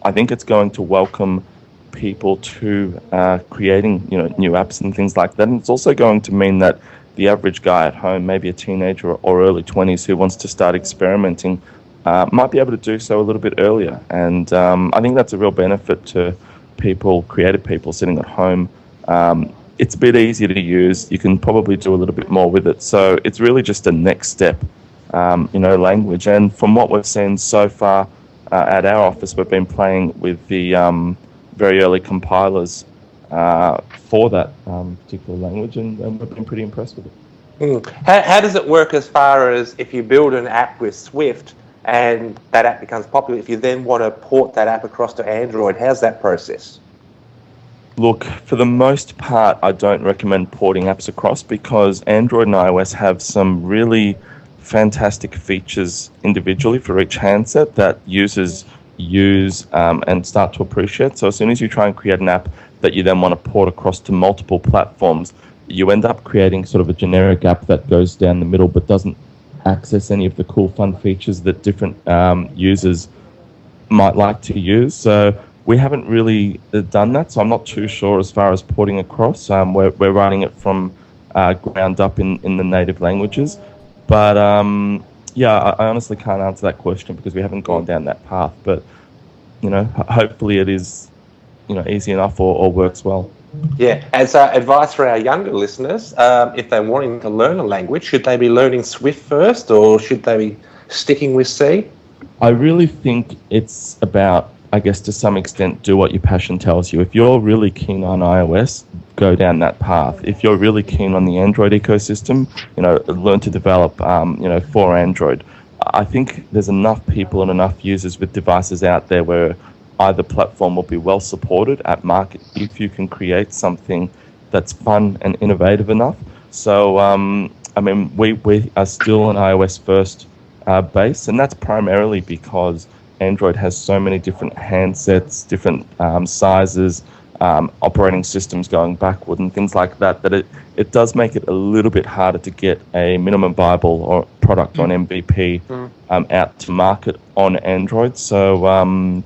I think it's going to welcome people to creating new apps and things like that. And it's also going to mean that the average guy at home, maybe a teenager or early 20s who wants to start experimenting, might be able to do so a little bit earlier. And I think that's a real benefit to people, creative people sitting at home. It's a bit easier to use. You can probably do a little bit more with it. So it's really just a next step, language. And from what we've seen so far at our office, we've been playing with the very early compilers for that particular language, and we've been pretty impressed with it. How does it work as far as if you build an app with Swift and that app becomes popular, if you then want to port that app across to Android, how's that process? Look, for the most part, I don't recommend porting apps across, because Android and iOS have some really fantastic features individually for each handset that users use and start to appreciate. So as soon as you try and create an app that you then want to port across to multiple platforms, you end up creating sort of a generic app that goes down the middle but doesn't access any of the cool fun features that different users might like to use. So we haven't really done that, so I'm not too sure as far as porting across. We're writing it from ground up in the native languages. But I honestly can't answer that question because we haven't gone down that path. But hopefully it is easy enough or works well. Yeah, as advice for our younger listeners, if they're wanting to learn a language, should they be learning Swift first, or should they be sticking with C? I really think it's about, I guess, to some extent, do what your passion tells you. If you're really keen on iOS, go down that path. If you're really keen on the Android ecosystem, learn to develop, for Android. I think there's enough people and enough users with devices out there where either platform will be well supported at market if you can create something that's fun and innovative enough. So, we are still an iOS first base, and that's primarily because Android has so many different handsets, different sizes, operating systems going backward and things like that, that it does make it a little bit harder to get a minimum viable or product on MVP out to market on Android. So,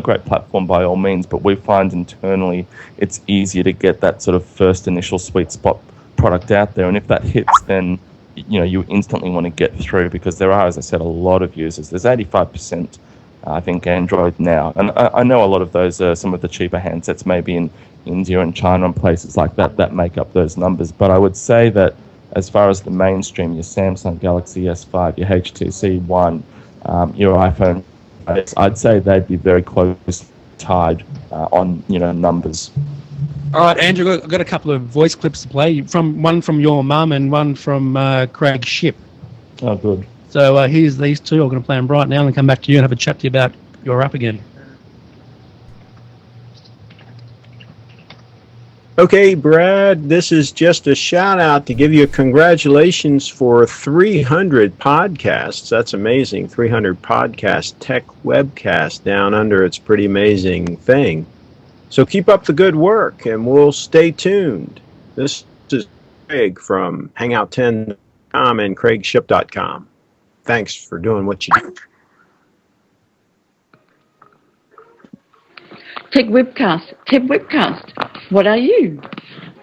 great platform by all means, but we find internally it's easier to get that sort of first initial sweet spot product out there. And if that hits, then you instantly want to get through, because there are, as I said, a lot of users. There's 85%. I think Android now, and I know a lot of those are some of the cheaper handsets, maybe in India and China and places like that make up those numbers. But I would say that as far as the mainstream, your Samsung Galaxy S5, your HTC One, your iPhone, I'd say they'd be very close tied on numbers. All right, Andrew, I've got a couple of voice clips to play. One from your mum and one from Craig Shipp. Oh, good. So here's these two. I'm going to play them right now and come back to you and have a chat to you about You're up again. Okay, Brad, this is just a shout out to give you congratulations for 300 podcasts. That's amazing. 300 podcasts, Techwebcast down under. It's a pretty amazing thing. So keep up the good work and we'll stay tuned. This is Craig from Hangout10.com and CraigShip.com. Thanks for doing what you do. Techwebcast. What are you?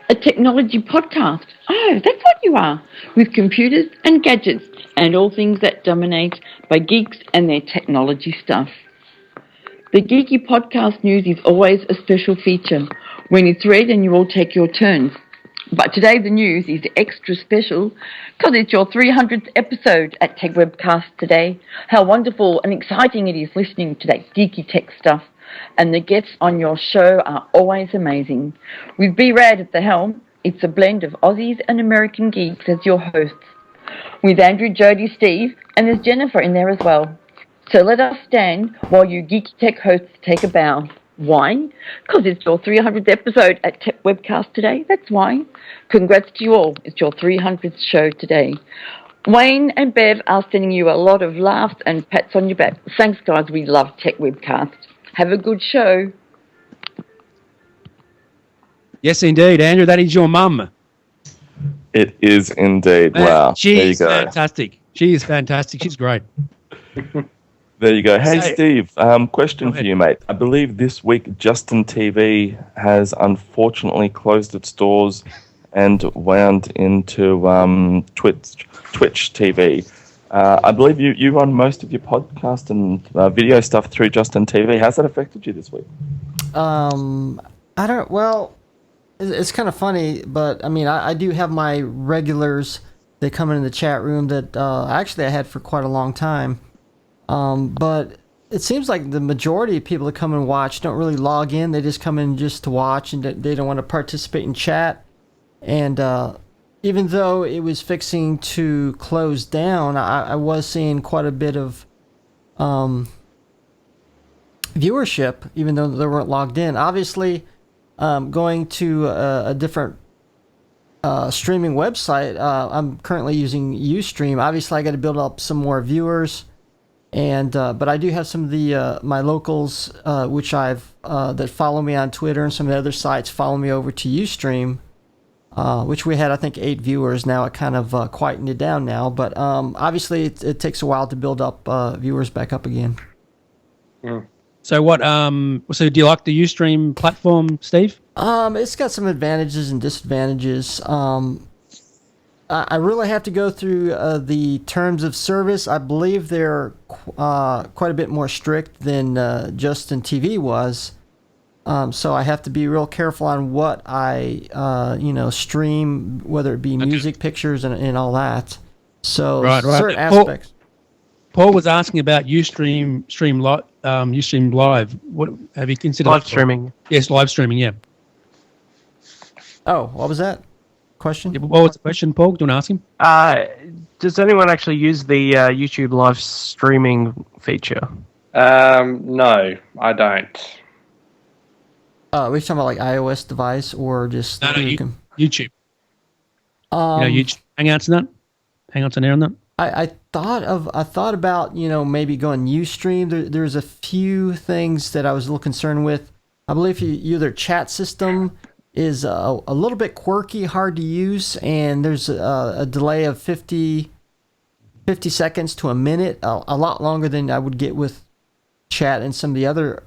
A technology podcast. Oh, that's what you are. With computers and gadgets and all things that dominate by geeks and their technology stuff. The Geeky Podcast News is always a special feature when it's read and you all take your turns. But today the news is extra special because it's your 300th episode at Techwebcast today. How wonderful and exciting it is listening to that geeky tech stuff. And the guests on your show are always amazing. With B-Rad at the helm, it's a blend of Aussies and American geeks as your hosts. With Andrew, Jody, Steve, and there's Jennifer in there as well. So let us stand while you geeky tech hosts take a bow. Why? Because it's your 300th episode at Tech Webcast today. That's why. Congrats to you all. It's your 300th show today. Wayne and Bev are sending you a lot of laughs and pats on your back. Thanks, guys. We love Tech Webcast. Have a good show. Yes, indeed, Andrew. That is your mum. It is indeed. Wow. There you go. Fantastic. She is fantastic. She's great. There you go. Hey, So- Steve, question for you, mate. I believe this week Justin TV has unfortunately closed its doors and wound into Twitch TV. I believe you run most of your podcast and video stuff through Justin TV. How's that affected you this week? I don't. Well, it's kind of funny, but I mean, I do have my regulars. They come in the chat room that actually I had for quite a long time. But it seems like the majority of people that come and watch don't really log in. They just come in just to watch, and they don't want to participate in chat. And even though it was fixing to close down, I was seeing quite a bit of viewership, even though they weren't logged in. Obviously, going to a different streaming website, I'm currently using Ustream. Obviously, I got to build up some more viewers. And but I do have some of the my locals, which I've that follow me on Twitter and some of the other sites follow me over to Ustream, which we had I think 8 viewers. Now it kind of quietened it down now, but obviously it takes a while to build up viewers back up again. So what? So do you like the Ustream platform, Steve? It's got some advantages and disadvantages. I really have to go through the terms of service. I believe they're quite a bit more strict than Justin TV was. So I have to be real careful on what I, stream, whether it be music, pictures, and all that. So certain aspects. Paul was asking about Ustream Live. What have you considered? Live streaming. Yes, live streaming. Yeah. Oh, what was that question? Yeah, what was the question, Paul? Do you want to ask him? Does anyone actually use the YouTube live streaming feature? No, I don't. We're talking about like iOS device or just YouTube. YouTube. YouTube Hangouts and that. Hangouts on air and that. I thought about maybe going Ustream. There's a few things that I was a little concerned with. I believe their chat system is a little bit quirky, hard to use, and there's a delay of 50 seconds to a minute, a lot longer than I would get with chat and some of the other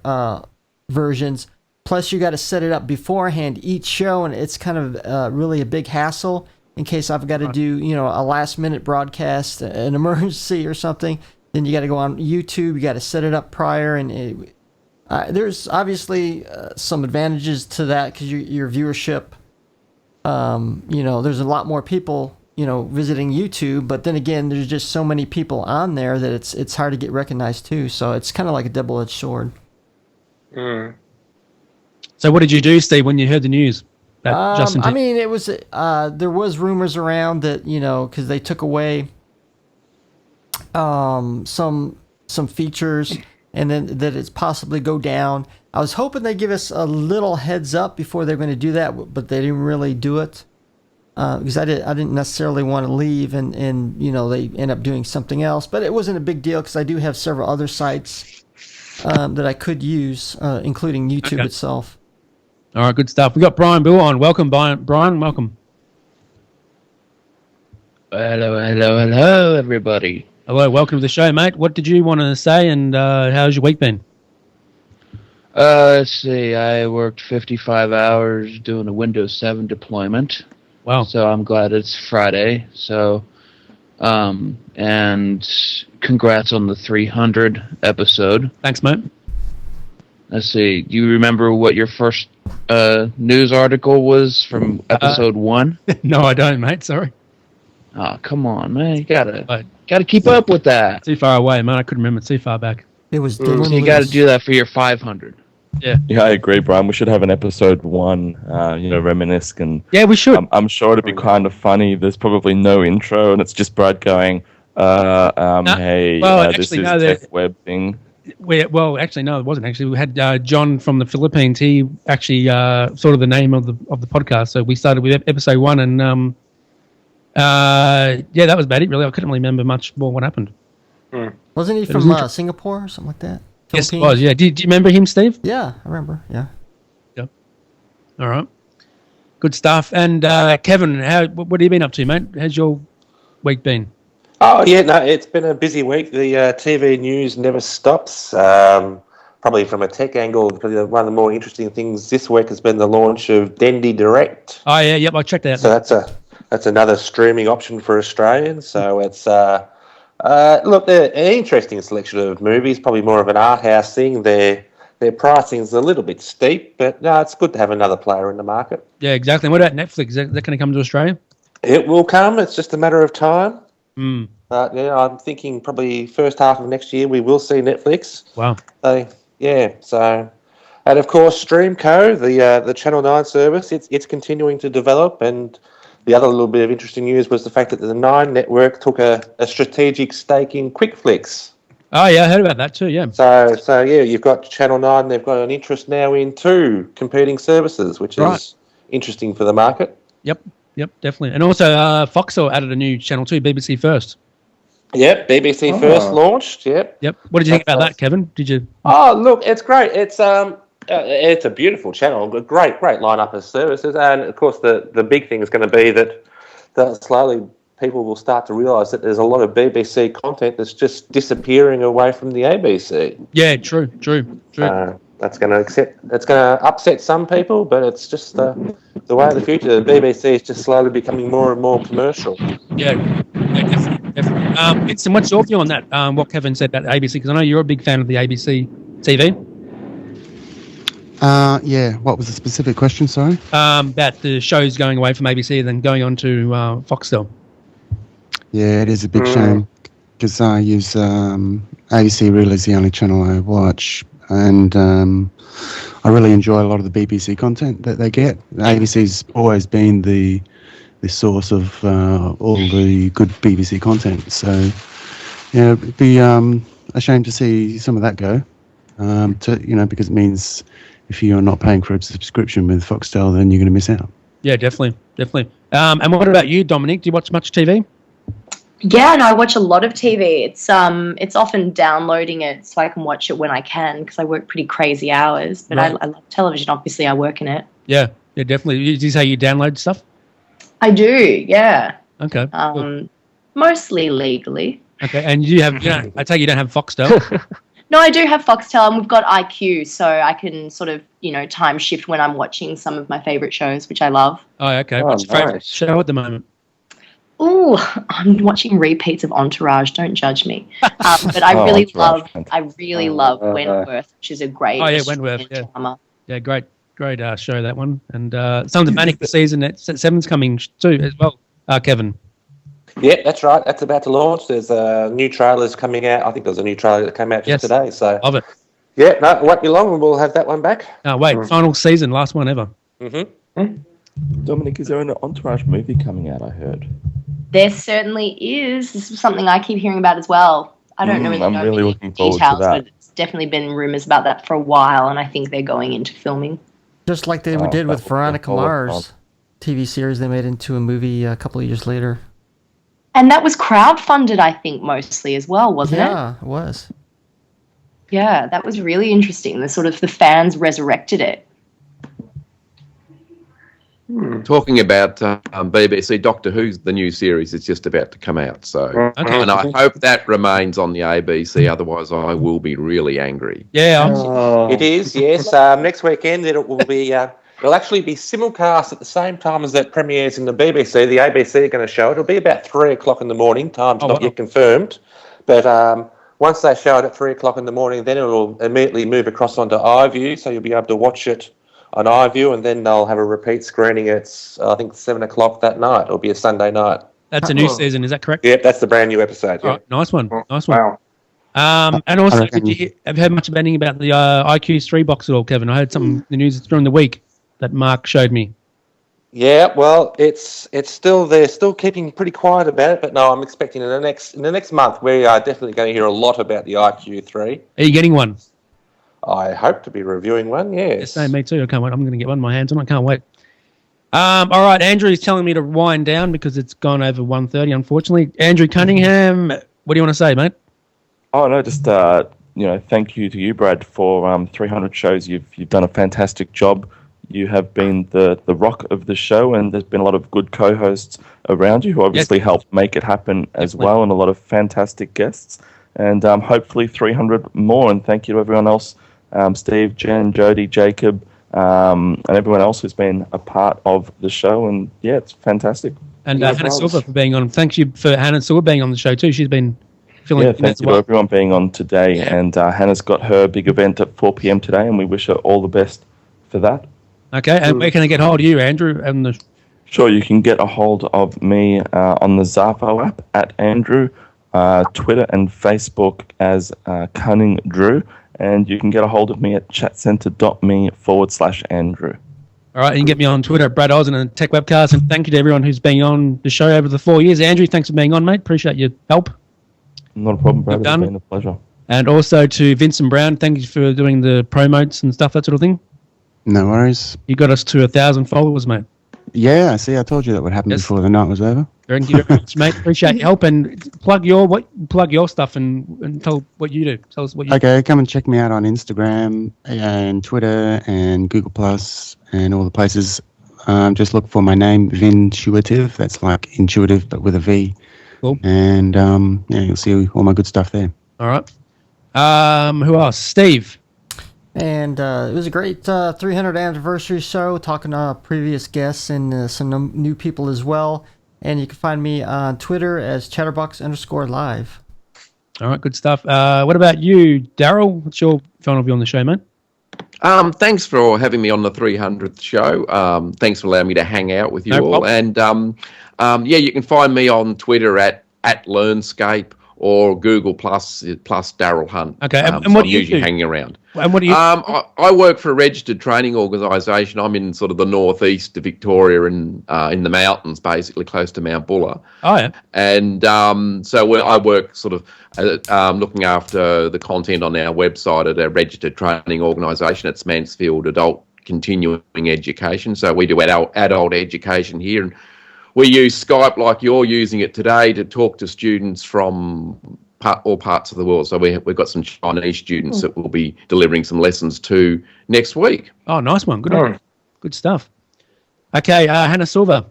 versions. Plus, you got to set it up beforehand each show, and it's kind of really a big hassle in case I've got to do a last-minute broadcast, an emergency or something. Then you got to go on YouTube. You got to set it up prior, and there's obviously some advantages to that because your viewership, there's a lot more people, visiting YouTube. But then again, there's just so many people on there that it's hard to get recognized too. So it's kind of like a double-edged sword. So what did you do, Steve, when you heard the news? I mean, it was there was rumors around that because they took away some features. and then that it's possibly go down. I was hoping they'd give us a little heads up before they're going to do that, but they didn't really do it. Because I didn't necessarily want to leave, and they end up doing something else. But it wasn't a big deal because I do have several other sites that I could use, including YouTube itself. All right, good stuff. We got Brian Bill on. Welcome, Brian. Brian, welcome. Hello, everybody. Hello, welcome to the show, mate. What did you want to say, and how's your week been? Let's see. I worked 55 hours doing a Windows 7 deployment. Wow. So I'm glad it's Friday. So, and congrats on the 300 episode. Thanks, mate. Let's see. Do you remember what your first news article was from episode 1? No, I don't, mate. Sorry. Oh, come on, man. You gotta keep up with that. Too far away, man. I couldn't remember too far back. It was. So you got to do that for your 500. Yeah. Yeah, I agree, Brian. We should have an episode 1, reminisce. And yeah, we should. I'm sure it'd be kind of funny. There's probably no intro, and it's just Brad going, hey, this is Tech Web thing. Actually, no, it wasn't. Actually, we had John from the Philippines. He actually thought of the name of the podcast. So we started with episode 1, and that was about it, really. I couldn't really remember much more what happened. Wasn't he from Singapore or something like that? Yes, it was, yeah. Do you remember him, Steve? Yeah, I remember, yeah. Yep. All right. Good stuff. And Kevin, what have you been up to, mate? How's your week been? Oh, yeah, no, it's been a busy week. The TV news never stops. Probably from a tech angle, probably one of the more interesting things this week has been the launch of Dendy Direct. Oh, yeah, yep, I checked that out. So that's another streaming option for Australians. So it's... look, they're an interesting selection of movies, probably more of an art house thing. Their pricing is a little bit steep, but no, it's good to have another player in the market. Yeah, exactly. What about Netflix? Is that going to come to Australia? It will come. It's just a matter of time. Mm. I'm thinking probably first half of next year we will see Netflix. Wow. So, and of course Streamco, the Channel 9 service, it's continuing to develop. And the other little bit of interesting news was the fact that the 9 network took a strategic stake in QuickFlix. Oh, yeah, I heard about that too, yeah. So yeah, you've got Channel 9, they've got an interest now in 2 competing services, which is interesting for the market. Yep, definitely. And also Foxtel added a new Channel 2, BBC First. Yep, BBC First launched, yep. What did you think about that, Kevin? Did you... Oh, look, it's great. It's a beautiful channel, a great lineup of services, and of course the big thing is going to be that slowly people will start to realise that there's a lot of BBC content that's just disappearing away from the ABC. Yeah, true. That's going to upset some people, but it's just the way of the future. The BBC is just slowly becoming more and more commercial. Yeah, definitely. Vincent, what's your view on that? What Kevin said about the ABC? Because I know you're a big fan of the ABC TV. Yeah, what was the specific question, sorry? About the shows going away from ABC and then going on to Foxtel. Yeah, it is a big shame because I use ABC really is the only channel I watch, and I really enjoy a lot of the BBC content that they get. ABC's always been the source of all the good BBC content, so yeah, it'd be a shame to see some of that go, because it means if you're not paying for a subscription with Foxtel, then you're going to miss out. Yeah, definitely. And what about you, Dominic? Do you watch much TV? Yeah, no, I watch a lot of TV. It's often downloading it so I can watch it when I can because I work pretty crazy hours. But I love television. Obviously, I work in it. Yeah, definitely. Did you say you download stuff? I do. Yeah. Okay. Cool. Mostly legally. Okay, and you have? I take it you don't have Foxtel. No, I do have Foxtel, and we've got IQ, so I can sort of, time shift when I'm watching some of my favourite shows, which I love. Oh, okay. What's your favourite show at the moment? Ooh, I'm watching repeats of Entourage. Don't judge me. But I really love Wentworth, which is a great. Oh yeah, Wentworth. Yeah. Drama. Yeah, great show that one. And some of the Manic season at 7's coming too as well. Kevin. Yeah, that's right. That's about to launch. There's new trailers coming out. I think there's a new trailer that came out just today. So love it. Yeah, no, it won't be long and we'll have that one back. Final season, last one ever. Mm-hmm. Dominic, is there an Entourage movie coming out, I heard? There certainly is. This is something I keep hearing about as well. I don't know I'm really looking forward details, to that. but it's definitely been rumors about that for a while, and I think they're going into filming. Just like they did with Veronica Mars TV series, they made into a movie a couple of years later. And that was crowdfunded, I think, mostly as well, wasn't it? Yeah, it was. Yeah, that was really interesting. The fans resurrected it. Talking about BBC Doctor Who's the new series is just about to come out, so and I hope that remains on the ABC. Otherwise, I will be really angry. Yeah, It is. Yes, next weekend it will be. It'll actually be simulcast at the same time as that premieres in the BBC. The ABC are going to show it. It'll be about 3:00 in the morning. Time's not yet confirmed, but once they show it at 3:00 in the morning, then it will immediately move across onto iView, so you'll be able to watch it on iView, and then they'll have a repeat screening at, I think, 7:00 that night. It'll be a Sunday night. That's a new season, is that correct? Yep, that's the brand new episode. All right, nice one. And also, have you heard much about anything about the IQ3 box at all, Kevin? I heard something in the news during the week that Mark showed me. Yeah, well, it's still they're still keeping pretty quiet about it, but no, I'm expecting in the next month we are definitely going to hear a lot about the IQ3. Are you getting one? I hope to be reviewing one. Yes. Same, me too. I can't wait. I'm going to get one in my hands on. I can't wait. All right, Andrew is telling me to wind down because it's gone over 1:30. Unfortunately, Andrew Cunningham, what do you want to say, mate? Oh no, just thank you to you, Brad, for 300 shows. You've done a fantastic job. You have been the rock of the show, and there's been a lot of good co-hosts around you who obviously helped make it happen as well, and a lot of fantastic guests. And hopefully 300 more. And thank you to everyone else, Steve, Jen, Jody, Jacob, and everyone else who's been a part of the show. And yeah, it's fantastic. And Hannah Silver for being on. Thank you for Hannah Silver being on the show too. She's been filling in thank as you well. to everyone being on today. And Hannah's got her big event at 4 p.m. today, and we wish her all the best for that. Okay, and where can I get hold of you, Andrew? And Sure, you can get a hold of me on the Zappo app at Andrew, Twitter and Facebook as Cunning Drew, and you can get a hold of me at chatcenter.me/Andrew. All right, you can get me on Twitter at Brad Ozen and Techwebcast, and thank you to everyone who's been on the show over the 4 years. Andrew, thanks for being on, mate. Appreciate your help. Not a problem, Brad. It's been a pleasure. And also to Vincent Brown, thank you for doing the promotes and stuff, that sort of thing. No worries. You got us to 1,000 followers, mate. Yeah, see, I told you that would happen before the night was over. Thank you very much, mate. Appreciate your help, and plug your stuff and tell what you do. Tell us what you do. Okay, come and check me out on Instagram and Twitter and Google Plus and all the places. Just look for my name, Vintuitive. That's like intuitive, but with a V. Cool. And you'll see all my good stuff there. All right. Who else? Steve. And it was a great 300th anniversary show, talking to previous guests and some new people as well. And you can find me on Twitter as chatterbox_live. All right, good stuff. What about you, Daryl? What's your phone be on the show, mate? Thanks for having me on the 300th show. Thanks for allowing me to hang out with you all. And you can find me on Twitter at Learnscape or Google plus Daryl Hunt. Okay, and so what I'm do you usually do? hanging around. And what do you? I work for a registered training organisation. I'm in sort of the northeast of Victoria and in the mountains, basically close to Mount Buller. Oh yeah. And so I work sort of looking after the content on our website at a registered training organisation. It's Mansfield Adult Continuing Education. So we do adult education here, and we use Skype like you're using it today to talk to students from all parts of the world. So we've got some Chinese students that we'll be delivering some lessons to next week. Oh, nice one. Good, good stuff. Okay, Hannah Silver.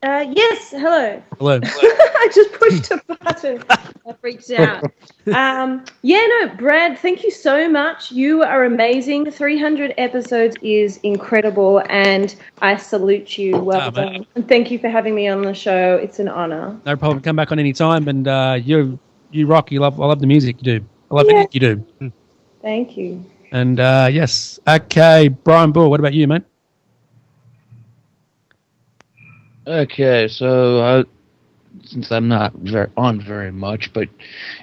Yes, hello. Hello. I just pushed a button. I freaked out. Brad, thank you so much. You are amazing. 300 episodes is incredible, and I salute you. Well done. And thank you for having me on the show. It's an honor. No problem. Come back on any time, and you rock. I love the music you do. I love everything you do. Thank you. And yes. Okay, Brian Bull, what about you, mate? Okay, so since I'm not on very much, but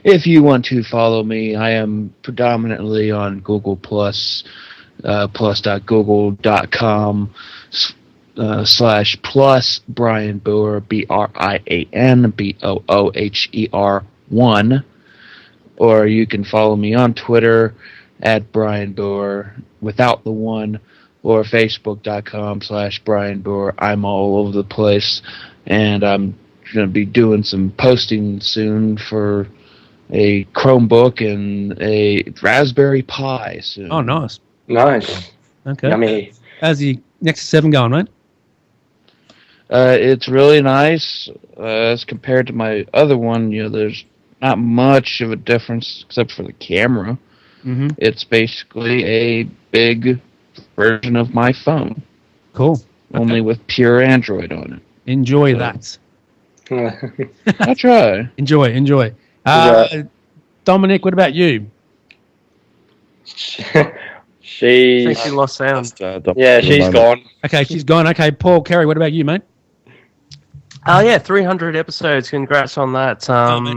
if you want to follow me, I am predominantly on Google Plus, plus.google.com /plus Brian Booher, BrianBooher 1. or you can follow me on Twitter at Brian Boer without the one, or Facebook.com/Brian Boer. I'm all over the place, and I'm going to be doing some posting soon for a Chromebook and a Raspberry Pi soon. Oh, nice. Nice. Okay. Yummy. How's the Nexus 7 going, mate? It's really nice as compared to my other one. There's not much of a difference except for the camera. Mm-hmm. It's basically a big version of my phone. Cool. Only with pure Android on it. Enjoy that. I try. Enjoy. Dominic, what about you? I think she lost sound. Yeah, she's gone. Okay, she's gone. Okay, Paul Carey, what about you, mate? Oh, yeah, 300 episodes. Congrats on that,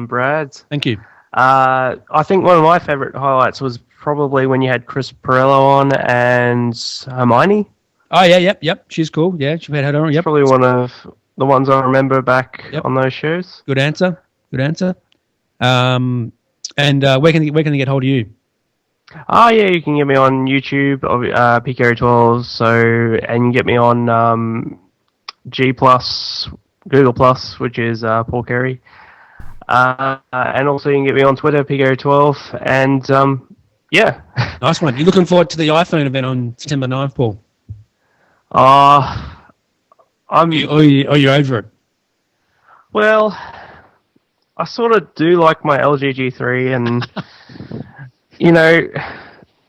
Brad. Thank you. I think one of my favourite highlights was probably when you had Chris Perello on and Hermione. Oh, yeah, yep. She's cool. Yeah, she had her on. Yep. Probably one of the ones I remember back on those shows. Good answer. And where can they get hold of you? Oh, yeah, you can get me on YouTube, PCarry12, and you can get me on G+, Google+, which is Paul Carey. And also you can get me on Twitter, PCarry12, and yeah. Nice one. You looking forward to the iPhone event on September 9th, Paul? You're over it? Well, I sort of do like my LG G3, and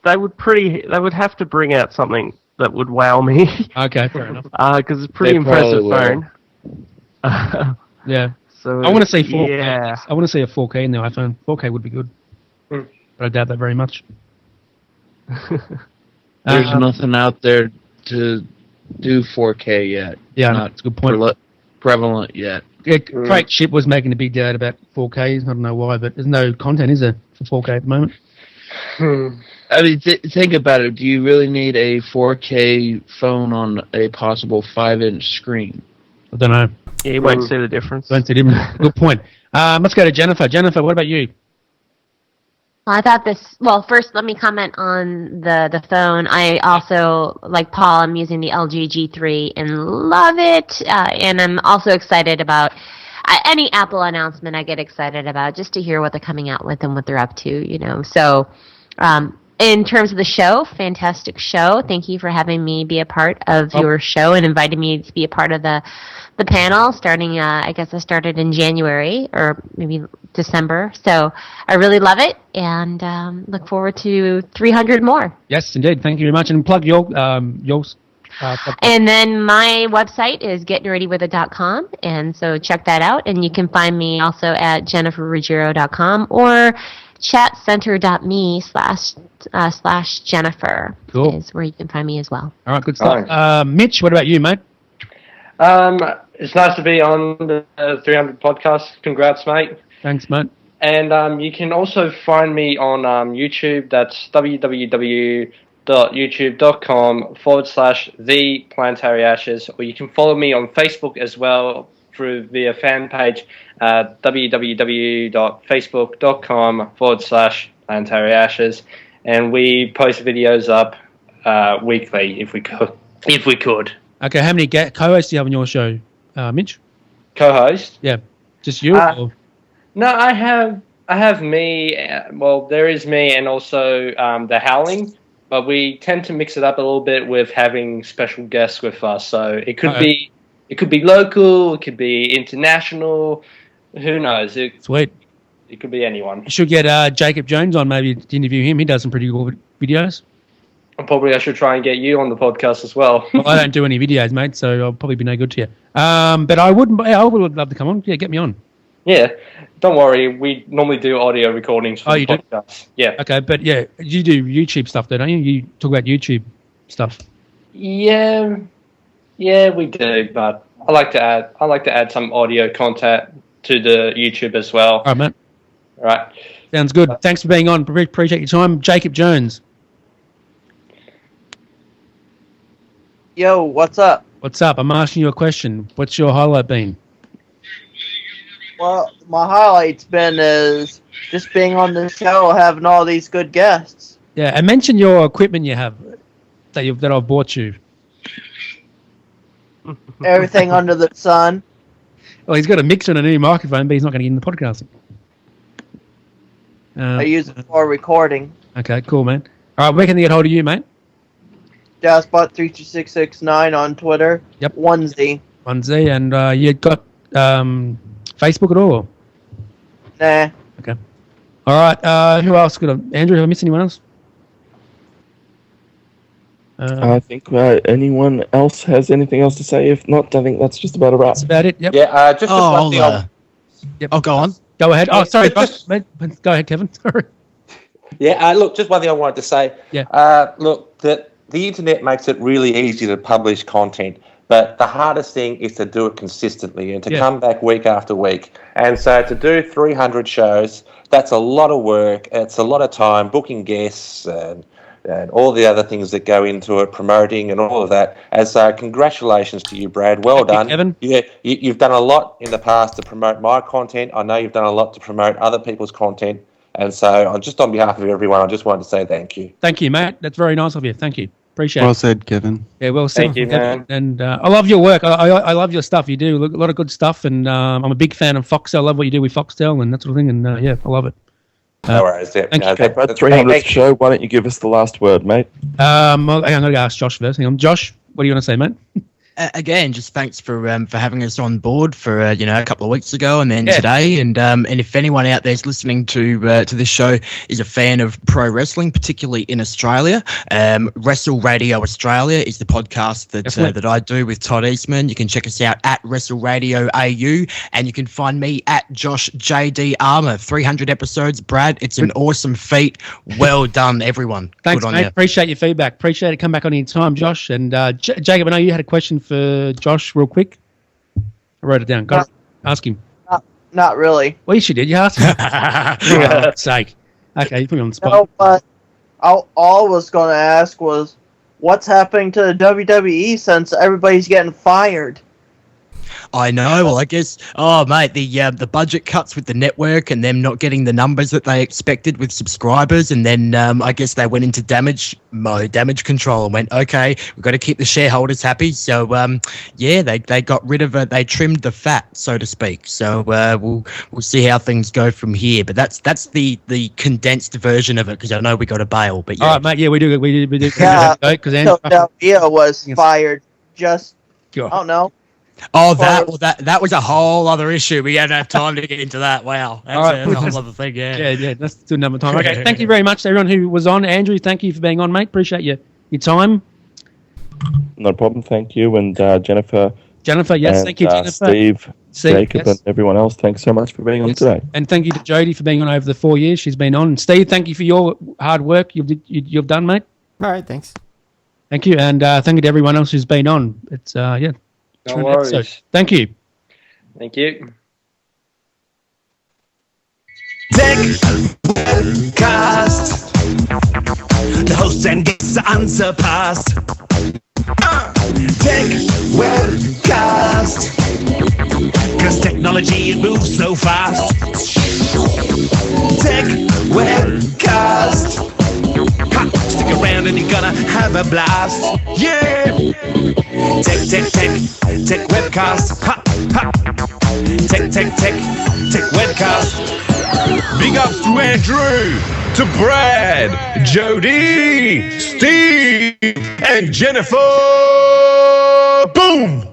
they would have to bring out something that would wow me. Okay, fair enough. Because it's a pretty impressive phone. Yeah. So I want to see 4K. Yeah. I want to see a 4K in the iPhone. 4K would be good, but I doubt that very much. There's nothing out there to do 4K yet. Yeah, not that's a good point. Prevalent yet. Yeah, Craig Ship was making a big deal about 4K. I don't know why, but there's no content, is there, for 4K at the moment? I mean, think about it. Do you really need a 4K phone on a possible 5-inch screen? I don't know. Yeah, you won't see the difference. Good point. Let's go to Jennifer. Jennifer, what about you? I thought first let me comment on the phone. I also, like Paul, I'm using the LG G3 and love it. And I'm also excited about any Apple announcement I get excited about, just to hear what they're coming out with and what they're up to, So in terms of the show, fantastic show. Thank you for having me be a part of your show and inviting me to be a part of the panel starting, I guess I started in January or maybe December. So I really love it and look forward to 300 more. Yes, indeed. Thank you very much. And plug your and then my website is gettingreadywithit.com, and so check that out. And you can find me also at jenniferruggiero.com or chatcenter.me/Jennifer. Cool. Is where you can find me as well. All right, good stuff. Mitch, what about you, mate? It's nice to be on the 300 podcast. Congrats, mate. Thanks, mate. And you can also find me on YouTube. That's www.youtube.com/theplanetary ashes, or you can follow me on Facebook as well via fan page, www.facebook.com/planetary ashes, and we post videos up weekly if we could. Okay, how many co-hosts do you have on your show, Mitch? Co-host? Yeah, just you? Or? No, I have me. Well, there is me, and also the Howling. But we tend to mix it up a little bit with having special guests with us. So it could be local, it could be international. Who knows? Sweet. It could be anyone. You should get Jacob Jones on maybe to interview him. He does some pretty good videos. Probably I should try and get you on the podcast as well. Well, I don't do any videos, mate, so I'll probably be no good to you. But I would love to come on. Yeah, get me on. Yeah, don't worry. We normally do audio recordings for the podcast. Yeah. Okay, but yeah, you do YouTube stuff, though, don't you? You talk about YouTube stuff. Yeah, we do. But I like to add some audio content to the YouTube as well. All right, mate. All right. Sounds good. Thanks for being on. Appreciate your time, Jacob Jones. Yo, what's up? What's up? I'm asking you a question. What's your highlight been? Well, my highlight's been is just being on the show, having all these good guests. Yeah, and mention your equipment you have that I've bought you. Everything under the sun. Well, he's got a mixer and a new microphone, but he's not going to get in the podcasting. I use it for recording. Okay, cool, man. All right, where can they get hold of you, mate? Jazzbot32669 on Twitter. Yep. Onesie. And you got Facebook at all? Nah. Okay. All right. Who else? Andrew, have I missed anyone else? I think anyone else has anything else to say? If not, I think that's just about a wrap. That's about it. Yep. Yeah. Just one thing. Yep. Go on. Go ahead. Oh, sorry. Go ahead, Kevin. Sorry. Yeah. Look, just one thing I wanted to say. Yeah. Look, the internet makes it really easy to publish content, but the hardest thing is to do it consistently and to come back week after week. And so to do 300 shows, that's a lot of work. It's a lot of time booking guests and all the other things that go into it, promoting and all of that. And so congratulations to you, Brad. Well done. Kevin. You've done a lot in the past to promote my content. I know you've done a lot to promote other people's content. And so just on behalf of everyone, I just wanted to say thank you. Thank you, mate. That's very nice of you. Thank you. Appreciate it. Well said, Kevin. Yeah, well said. Thank you, man. And I love your work. I love your stuff. You do a lot of good stuff. And I'm a big fan of Foxtel. I love what you do with Foxtel and that sort of thing. And I love it. No worries. Yeah. Thank you. Brad, 300th show. Why don't you give us the last word, mate? I'm going to ask Josh first. Hang on. Josh, what do you want to say, mate? Again, just thanks for having us on board for a couple of weeks ago and then today, and if anyone out there is listening to this show is a fan of pro wrestling, particularly in Australia, Wrestle Radio Australia is the podcast that I do with Todd Eastman. You can check us out at Wrestle Radio AU, and you can find me at Josh JD Armour. 300 episodes, Brad. It's an awesome feat. Well done, everyone. Thanks, Good on mate. you. Appreciate your feedback. Appreciate it. Come back on any time, Josh. And Jacob, I know you had a question for Josh real quick. I wrote it down. Go ask him. Not really. Well, you did. You asked him. For God's sake. Okay, you put me on the spot. No, but all I was going to ask was, what's happening to the WWE since everybody's getting fired? I know. Well, I guess. Oh, mate, the budget cuts with the network and them not getting the numbers that they expected with subscribers, and then I guess they went into damage control, and went, okay, we've got to keep the shareholders happy. So they got rid of it. They trimmed the fat, so to speak. So we'll see how things go from here. But that's the condensed version of it, because I know we got to bail. But yeah, all right, mate. Yeah, we do. Yeah, because Del was fired. Just I don't know. Oh, that was a whole other issue. We don't have time to get into that. Wow, that's a whole other thing. Yeah. Let's do another time. Okay, thank you very much to everyone who was on. Andrew, thank you for being on, mate. Appreciate your time. No problem. Thank you, and Jennifer. Jennifer, yes, thank you, Jennifer. Steve, Jacob, yes. and everyone else. Thanks so much for being on today. And thank you to Jodie for being on over the 4 years she's been on. And Steve, thank you for your hard work you've done, mate. All right, thanks. Thank you, and thank you to everyone else who's been on. It's No worries. Episode. Thank you. Thank you. Techwebcast. The hosts and guests are unsurpassed. Techwebcast. 'Cause technology it moves so fast. Techwebcast. Ha, stick around and you're gonna have a blast. Yeah. Techwebcast. Ha, ha. Techwebcast. Big ups to Andrew, to Brad, Jody, Steve, and Jennifer. Boom!